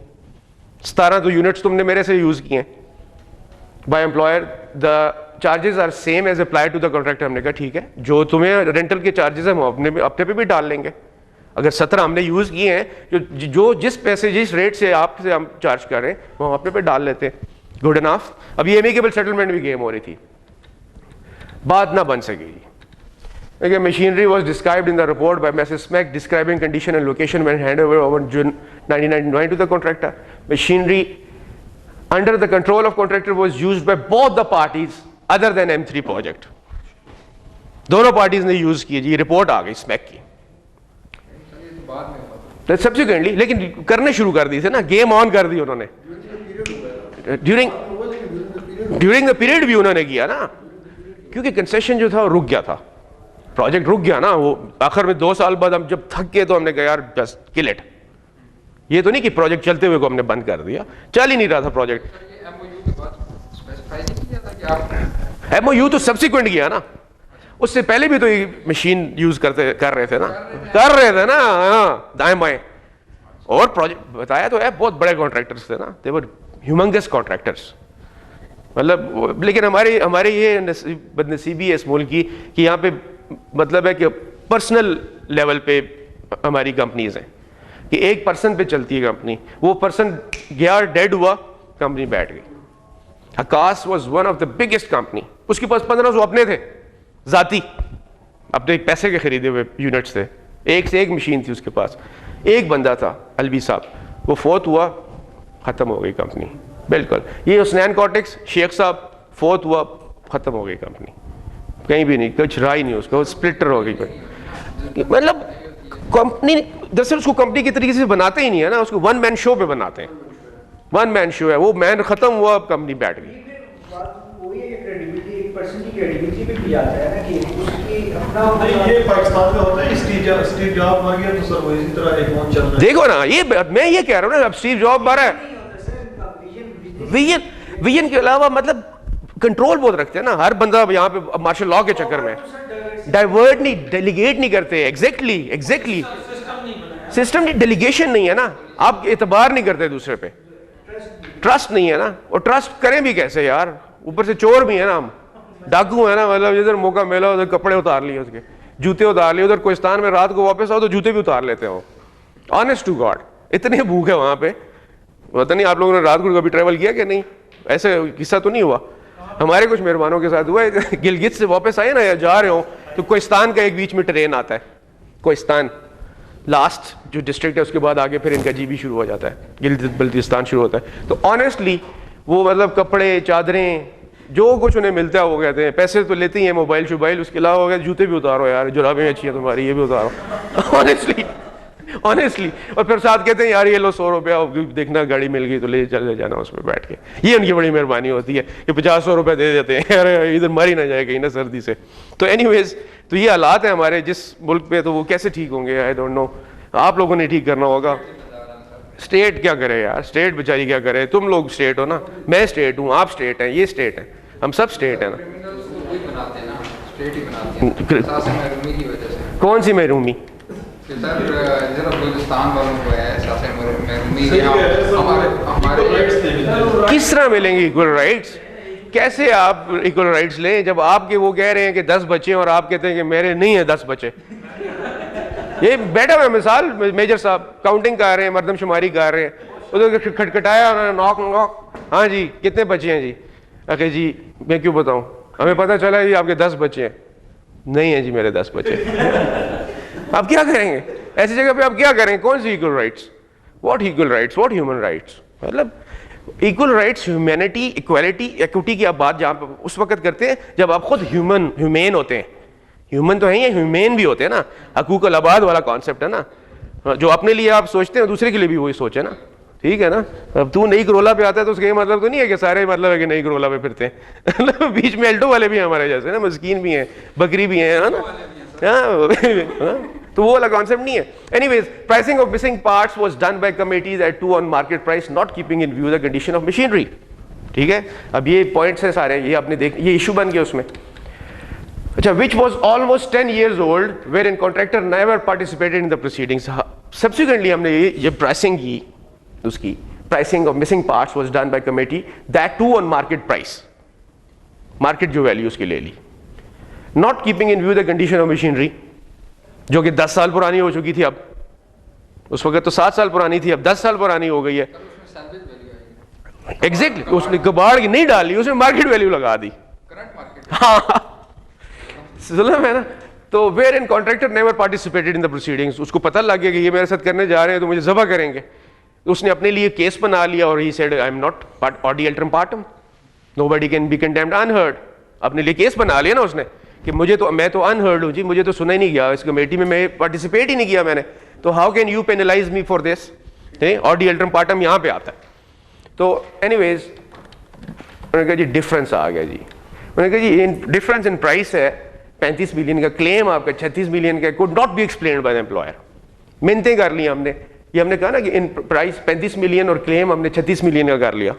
17 तो यूनिट्स तुमने मेरे से यूज किए हैं by employer. The charges are same as apply to the contractor. हमने कहा ठीक है, जो तुम्हें रेंटल के चार्जेस हैं हम अपने पे भी डाल लेंगे। अगर 17 हमने यूज किए हैं, जो जिस पैसे जिस रेट से आपसे हम चार्ज कर रहे हैं वो हम अपने पे डाल लेते हैं। Good enough. अब ये एमिकेबल सेटलमेंट भी गेम हो रही थी, बात ना बन सकेगी। Okay, machinery was described in the report by Mrs. Smack describing condition and location when handed over on June 1999 to the contractor. Machinery under the control of contractor was used by both the parties other than M3 project. दोनों पार्टीज ने यूज की जी, रिपोर्ट आ गई स्मैक की सब्सिक्वेंटली, लेकिन करने शुरू कर दी थे ना, गेम ऑन कर दी उन्होंने। ड्यूरिंग द पीरियड भी उन्होंने किया ना, क्योंकि कंसेशन जो था वो रुक गया था, प्रोजेक्ट रुक गया ना। वो आखिर में 2 साल बाद हम जब थक गए तो हमने कहा यार बस किल इट। ये तो नहीं कि प्रोजेक्ट चलते हुए को हमने बंद कर दिया, चल ही नहीं रहा था प्रोजेक्ट। MOU तो सब्सिक्वेंट किया ना, उससे पहले भी तो ये मशीन यूज कर रहे थे ना दाएं बाएं। और प्रोजेक्ट बताया तो है, बहुत बड़े कॉन्ट्रैक्टर्स थे ना, दे वर ह्यूमंगस कॉन्ट्रैक्टर्स। मतलब लेकिन हमारे ये बदनसीबी है इस मुल्क की कि यहाँ पे मतलब है कि पर्सनल लेवल पे हमारी कंपनीज हैं कि एक पर्सन पे चलती है कंपनी, वो पर्सन गया डेड हुआ, कंपनी बैठ गई। Akash was one of the biggest company, उसके पास 1500 अपने थे जाती, अपने पैसे के खरीदे हुए यूनिट्स थे, एक से एक मशीन थी उसके पास। एक बंदा था अलवी साहब, वो फोत हुआ, खत्म हो गई कंपनी। बिल्कुल ये हुसनैन कॉर्टेक्स शेख साहब फोत हुआ, खत्म हो गई कंपनी। कहीं भी नहीं, कुछ रहा ही नहीं उसका, वो स्प्लिटर हो गई कोई। मतलब कंपनी दरअसल उसको कंपनी की तरीके से बनाते ही नहीं है ना, उसको वन मैन शो पे बनाते हैं। वन मैन शो है, वो मैन खत्म हुआ, अब कंपनी बैठ गई। ये पाकिस्तान में होता है, स्टीव जॉब मर गया तो सर वो इसी तरह एक फोन चल रहा है। देखो ना, ये मैं ये कह रहा हूँ ना, अब स्टीव जॉब मरा है, विजन के अलावा मतलब कंट्रोल बहुत रखते हैं ना। हर बंदा यहाँ पे मार्शल लॉ के चक्कर में डाइवर्ट नहीं, डेलीगेट नहीं करते। एग्जैक्टली सिस्टम नहीं, डेलीगेशन नहीं है ना, आप एतबार नहीं करते दूसरे पे, ट्रस्ट नहीं है ना। और ट्रस्ट करें भी कैसे यार, ऊपर से चोर भी है ना, हम डाकू है ना। मतलब जिधर मौका मिला उधर कपड़े उतार लिए, उसके जूते उतार लिए। उधर कोहिस्तान में रात को वापस आओ तो जूते भी उतार लेते हो। ऑनेस्ट टू गॉड, इतने भूख है वहां पे। पता नहीं आप लोगों ने रात को कभी ट्रेवल किया कि नहीं, ऐसे किस्सा तो नहीं हुआ। हमारे कुछ मेहमानों के साथ हुआ है, गिलगित से वापस आए ना या जा रहे हो तो कोहिस्तान का एक बीच में ट्रेन आता है, कोहिस्तान लास्ट जो डिस्ट्रिक्ट है, उसके बाद आगे फिर इनका जीबी शुरू हो जाता है, गिलगित बल्तिस्तान शुरू होता है। तो ऑनेस्टली वो मतलब कपड़े चादरें जो कुछ उन्हें मिलता है वो कहते हैं, पैसे तो लेते ही हैं, मोबाइल शोबाइल, उसके अलावा हो गया जूते भी उतारो यार, जुराबें अच्छी हैं तुम्हारी, ये भी उतारो। ऑनेस्टली और फिर साथ कहते हैं यार ये लो 100 रुपया, देखना गाड़ी मिल गई तो ले चले जाना उसमें बैठ के। ये उनकी बड़ी मेहरबानी होती है कि 50-100 रुपया दे देते हैं, अरे इधर मर ही ना जाए कहीं ना सर्दी से। तो एनीवेज, तो ये हालात है हमारे जिस मुल्क पे, तो वो कैसे ठीक होंगे आई डोंट नो। आप लोगों ने ठीक करना होगा। स्टेट क्या करे यार, स्टेट बेचारी क्या करे, तुम लोग स्टेट हो ना, मैं स्टेट हूँ, आप स्टेट हैं, ये स्टेट है, हम सब स्टेट है ना। कौन सी महरूमी? किस तरह मिलेंगे इक्वल राइट्स? कैसे आप इक्वल राइट्स लें जब आपके वो कह रहे हैं कि 10 बच्चे और आप कहते हैं कि मेरे नहीं है 10 बच्चे। ये बैठा हुआ मिसाल, मेजर साहब काउंटिंग कर रहे हैं, मरदमशुमारी कर रहे हैं, उधर खटखटाया उन्होंने, नॉक नॉक, हाँ जी कितने बच्चे हैं जी? अरे जी मैं क्यों बताऊं, हमें पता चला जी आपके 10 बच्चे हैं। नहीं है जी मेरे 10 बच्चे। आप क्या करेंगे ऐसी जगह पे, आप क्या करेंगे? कौन सी equal rights? What equal rights, what human rights? मतलब equal rights, humanity, equality, equity की आप बात जहाँ पे उस वक्त करते हैं जब आप खुद ह्यूमेन होते हैं। ह्यूमन तो है ही, ह्यूमेन भी होते हैं ना, हकूक अल अबाद वाला कॉन्सेप्ट है ना, जो अपने लिए आप सोचते हैं दूसरे के लिए भी वही सोचे ना, ठीक है ना। अब तू नई करोला पे आता है तो उसका मतलब तो नहीं है कि सारे मतलब है कि नई करोला पे फिरते हैं। बीच में एल्टो वाले भी हैं हमारे जैसे ना, मस्कीन भी हैं, बकरी भी हैं, है ना। तो वो वाला कॉन्सेप्ट नहीं है। Anyways, pricing of missing parts was done by committees at 2 on market price, not keeping in view the condition of machinery. ठीक है, अब ये पॉइंट्स है सारे, ये आपने देख, ये इशू बन गया उसमें। अच्छा, which was almost 10 years old, wherein contractor never participated in the proceedings. Subsequently, हमने ये प्राइसिंग की, उसकी pricing of missing parts was done by committee, that to on market price, market जो वैल्यू उसकी ले ली, not keeping in view the condition of machinery, जो कि 10 साल पुरानी हो चुकी थी। अब उस वक्त तो 7 साल पुरानी थी, अब 10 साल पुरानी हो गई है। एग्जैक्टली, उसने कबाड़ की नहीं डाली, उसने मार्केट वैल्यू लगा दी। हाँ, जुल्म है ना। तो wherein contractor never participated in the proceedings, उसको पता लग गया कि ये मेरे साथ करने जा रहे हैं तो मुझे ज़बह करेंगे। उसने अपने लिए केस बना लिया और he said I am not audi alteram partem, nobody can be condemned unheard. अपने लिए केस बना लिया ना उसने कि मैं तो अनहर्ड हूँ जी, मुझे तो सुना ही नहीं गया, इस कमेटी में मैं पार्टिसिपेट ही नहीं किया मैंने, तो how can you penalise me for this? Audi alteram partem यहाँ पे आता है। तो एनीवेज उन्होंने कहा जी डिफरेंस आ गया जी। उन्होंने कहा जी डिफरेंस इन प्राइस है 35 मिलियन का, क्लेम आपका 36 मिलियन का, could not be explained by the employer. मिन्नतें कर ली हमने, ये हमने कहा ना कि इन प्राइस 35 मिलियन और क्लेम हमने 36 मिलियन का कर लिया।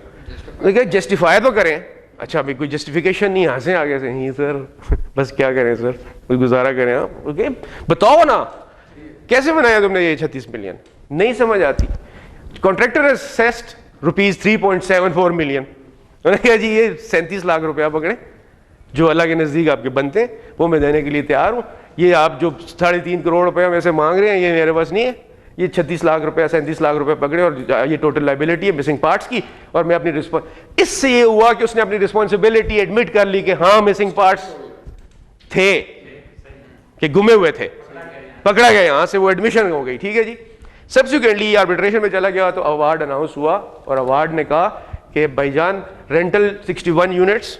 जस्टिफाई तो करें। अच्छा भाई कोई जस्टिफिकेशन नहीं, हंसे आगे से, नहीं सर बस क्या करें सर, कोई गुजारा करें आप, ओके बताओ ना कैसे बनाया तुमने ये 36 मिलियन, नहीं समझ आती। Contractor has assessed rupees 3.74 million. उन्होंने कहा जी ये 37 लाख रुपया पकड़े जो अल्लाह के नज़दीक आपके बनते हैं, वो मैं देने के लिए तैयार हूँ। ये आप जो 3.5 करोड़ रुपया में से मांग रहे हैं ये मेरे पास नहीं है, ये 36 लाख रुपया 37 लाख रुपया पकड़े और ये टोटल लाइबिलिटी है मिसिंग पार्ट्स की, और मैं अपनी इससे ये हुआ कि उसने अपनी रिस्पॉन्सिबिलिटी एडमिट कर ली कि हाँ मिसिंग पार्ट्स थे, कि गुमे हुए थे, पकड़ा गया, यहाँ से वो एडमिशन हो गई। ठीक है जी। सब्सिक्वेंटली आर्बिट्रेशन में चला गया तो अवार्ड अनाउंस हुआ और अवार्ड ने कहा कि भाईजान रेंटल 61 यूनिट्स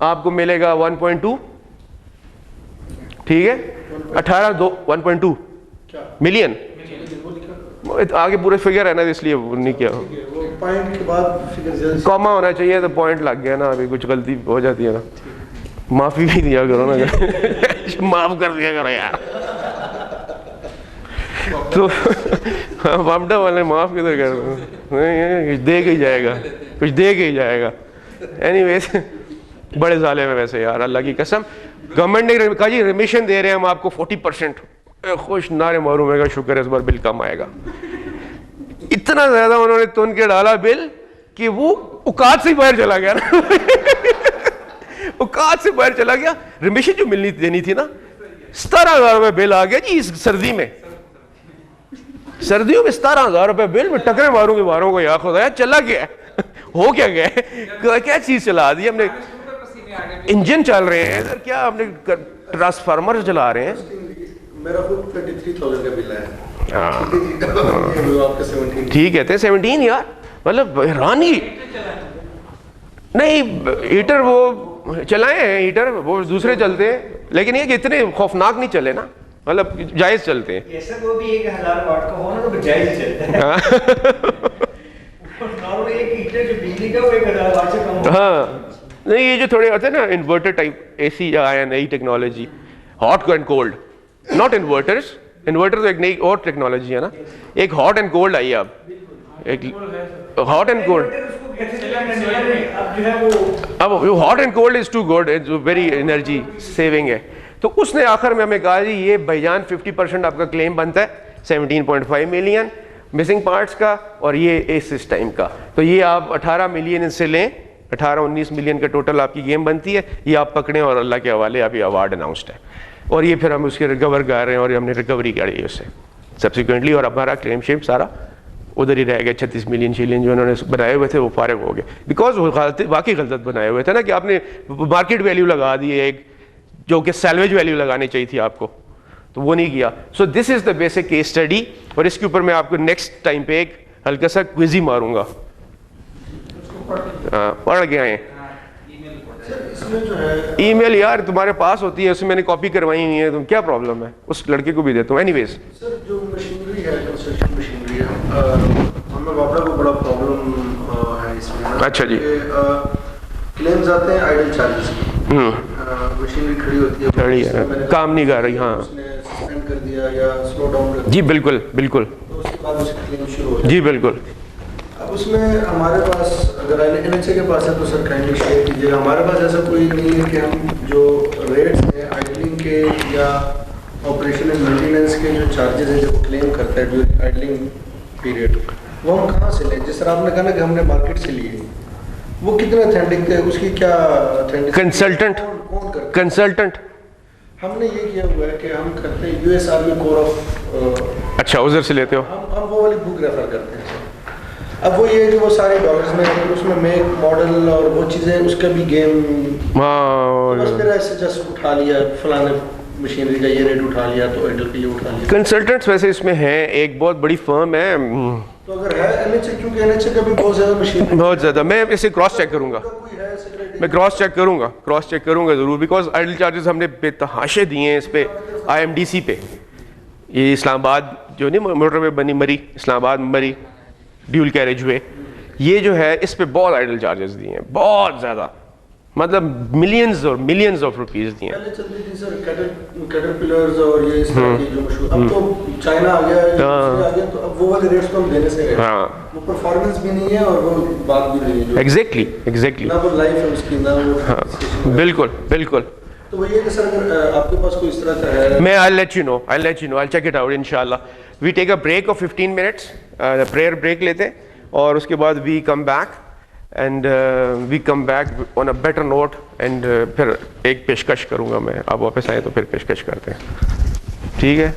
आपको मिलेगा 1.2 ठीक है 1.2 मिलियन आगे पूरे फिगर है ना, इसलिए वो नहीं किया। वो पॉइंट के बाद फिगर ज्यादा कॉमा होना चाहिए, तो पॉइंट लग गया ना, अभी कुछ गलती हो जाती है ना, माफी भी दिया करो ना माफ कर दिया करो यार। तो वामडा वाले माफ किधर कर कुछ दे के ही जाएगा, कुछ दे के ही जाएगा। एनीवेज बड़े जाले में वैसे यार, अल्लाह की कसम। गवर्नमेंट ने कहा जी रिमिशन दे रहे हैं हम आपको 40%, खुश नारे मारू, मैं शुक्र है इस बार बिल कम आएगा। इतना ज्यादा उन्होंने तुन के डाला बिल कि वो औकात से बाहर चला गया ना औकात से बाहर चला गया। रिमिशन जो मिलनी देनी थी ना, 17,000 रुपए बिल आ गया जी इस सर्दी में, सर्दियों में 17,000 रुपए बिल में टकरे मारूंगे मारूं को, या खुदा चला गया हो क्या गया, क्या चीज चला दी हमने, इंजन चल रहे हैं इधर, क्या हमने ट्रांसफार्मर चला रहे हैं। मेरा खुद 23,000 का बिल है। ठीक कहते हैं 17 यार, मतलब हैरानी। नहीं हीटर वो चलाए हैं, हीटर वो दूसरे चलते हैं, लेकिन ये कि इतने खौफनाक नहीं चले ना, मतलब जायज चलते हैं। ऐसा वो भी 1000 वाट का हो ना तो जायज चलता है। नॉर्मल एक हीटर जो बिजली का वो 1000 वाट से कम हो। हाँ नहीं, ये जो थोड़े होते हैं ना इन्वर्टर टाइप एसी आया, नई technology, hot and cold, not inverters, inverter तो एक नई और टेक्नोलॉजी है ना, एक हॉट एंड कोल्ड आई अब, एक हॉट एंड कोल्ड। अब hot and cold is too good, very energy saving है। तो उसने आखिर में हमें कहा जी ये भाईजान 50% आपका क्लेम बनता है 17.5 मिलियन मिसिंग पार्ट्स का, और ये इस टाइम का, तो ये आप 18 मिलियन इससे लें, 18-19 मिलियन का टोटल आपकी गेम बनती है। ये आप पकड़ें और अल्लाह के हवाले आप ये अवार्ड अनाउंसड है, और ये फिर हम उसके रिकवर कर रहे हैं, और हमने रिकवरी करी है उससे सब्सिक्वेंटली, और हमारा क्लेम शेप सारा उधर ही रह गया। 36 मिलियन शिलियन जो उन्होंने बनाए हुए थे वो फारिग हो गए, बिकॉज वो वाकई गलत बनाए हुए थे ना, कि आपने मार्केट वैल्यू लगा दी है एक, जो कि सैल्वेज वैल्यू लगानी चाहिए थी आपको, तो वो नहीं किया। So this is the basic case study, और इसके ऊपर मैं आपको नेक्स्ट टाइम पे एक हल्का सा क्विज ही मारूंगा। पढ़ गए हैं ईमेल यार तुम्हारे पास होती है, उसमें मैंने कॉपी करवाई हुई है, तुम क्या प्रॉब्लम है, उस लड़के को भी देता हूँ। एनीवेज सर जो मशीनरी है, कंस्ट्रक्शन मशीनरी है, हमें वापड़ा को बड़ा प्रॉब्लम है इसमें। अच्छा जी। क्लेम्स आते हैं आइडल चार्जेस की, मशीनरी खड़ी होती है, खड़ी है, काम नहीं कर रही, हाँ उसने सस्पेंड कर दिया या स्लो डाउन कर दिया, जी बिल्कुल बिल्कुल, तो उसके बाद उसकी क्लेम शुरू हो जाती है। जी बिल्कुल। अब उसमें हमारे पास अगर NHA के पास है तो सर काइंडली शेयर कीजिएगा, हमारे पास ऐसा कोई नहीं है कि हम जो रेट्स हैं आइडलिंग के या ऑपरेशन एंड मेंटेनेंस के जो चार्जेस हैं जब क्लेम करता है ड्यूरिंग आइडलिंग पीरियड, वो हम कहाँ से लें? जिस तरह आपने कहा ना कि हमने मार्केट से लिए, वो कितने ऑथेंटिक थे, उसकी क्या कंसल्टेंट, कौन करता है? कंसल्टेंट हमने ये किया हुआ है कि हम करते हैं US आर्मी कोर ऑफ, अच्छा उधर से लेते हो, हम वो वाली बुक रेफर करते हैं। अब वो ये है कि वो सारे डॉलर्स में है, उसमें मेक मॉडल और वो चीज़ें, उसका भी गेम, बस फिर ऐसे जस्ट उठा लिया फलाने मशीनरी का ये रेट उठा लिया तो आइडल का ये उठा लिया। कंसल्टेंट्स वैसे इसमें हैं, एक बहुत बड़ी फर्म है, तो अगर है NHA, क्योंकि NHA का भी बहुत ज़्यादा मशीन, बहुत ज़्यादा, मैं इसे क्रॉस चेक करूँगा, मैं क्रॉस चेक करूँगा ज़रूर, बिकॉज आइडल चार्जेस हमने बेतहाशे दिए हैं इस पे IMDC पे, ये इस्लामाबाद जो नहीं मोटरवे बनी मरी, इस्लामाबाद मरी ड्यूल कैरेज वे, ये जो है इस पे बहुत आइडल चार्जेस दिए हैं, बहुत ज़्यादा, मतलब मिलियंस और मिलियंस ऑफ रुपीस दिए हैं। पहले चलती थी सर कैटरपिलर्स और ये इस तरह की जो मशहूर, अब तो चाइना आ गया, आ गया, तो अब वो वाले रेट्स तो हम देने से गए, हाँ वो परफॉर्मेंस भी नहीं है और वो बात भी नहीं है, एग्जैक्टली ना वो लाइफ है उसकी, ना वो, हाँ बिल्कुल। तो वो ये कि सर अगर आपके पास कोई इस तरह का है, मैं I'll let you know, I'll check it out inshallah. We take a break of 15 minutes, prayer break लेते हैं, और उसके बाद we come back and we come back on a better note, and फिर एक पेशकश करूँगा मैं, आप वापस आए तो फिर पेशकश करते हैं, ठीक है।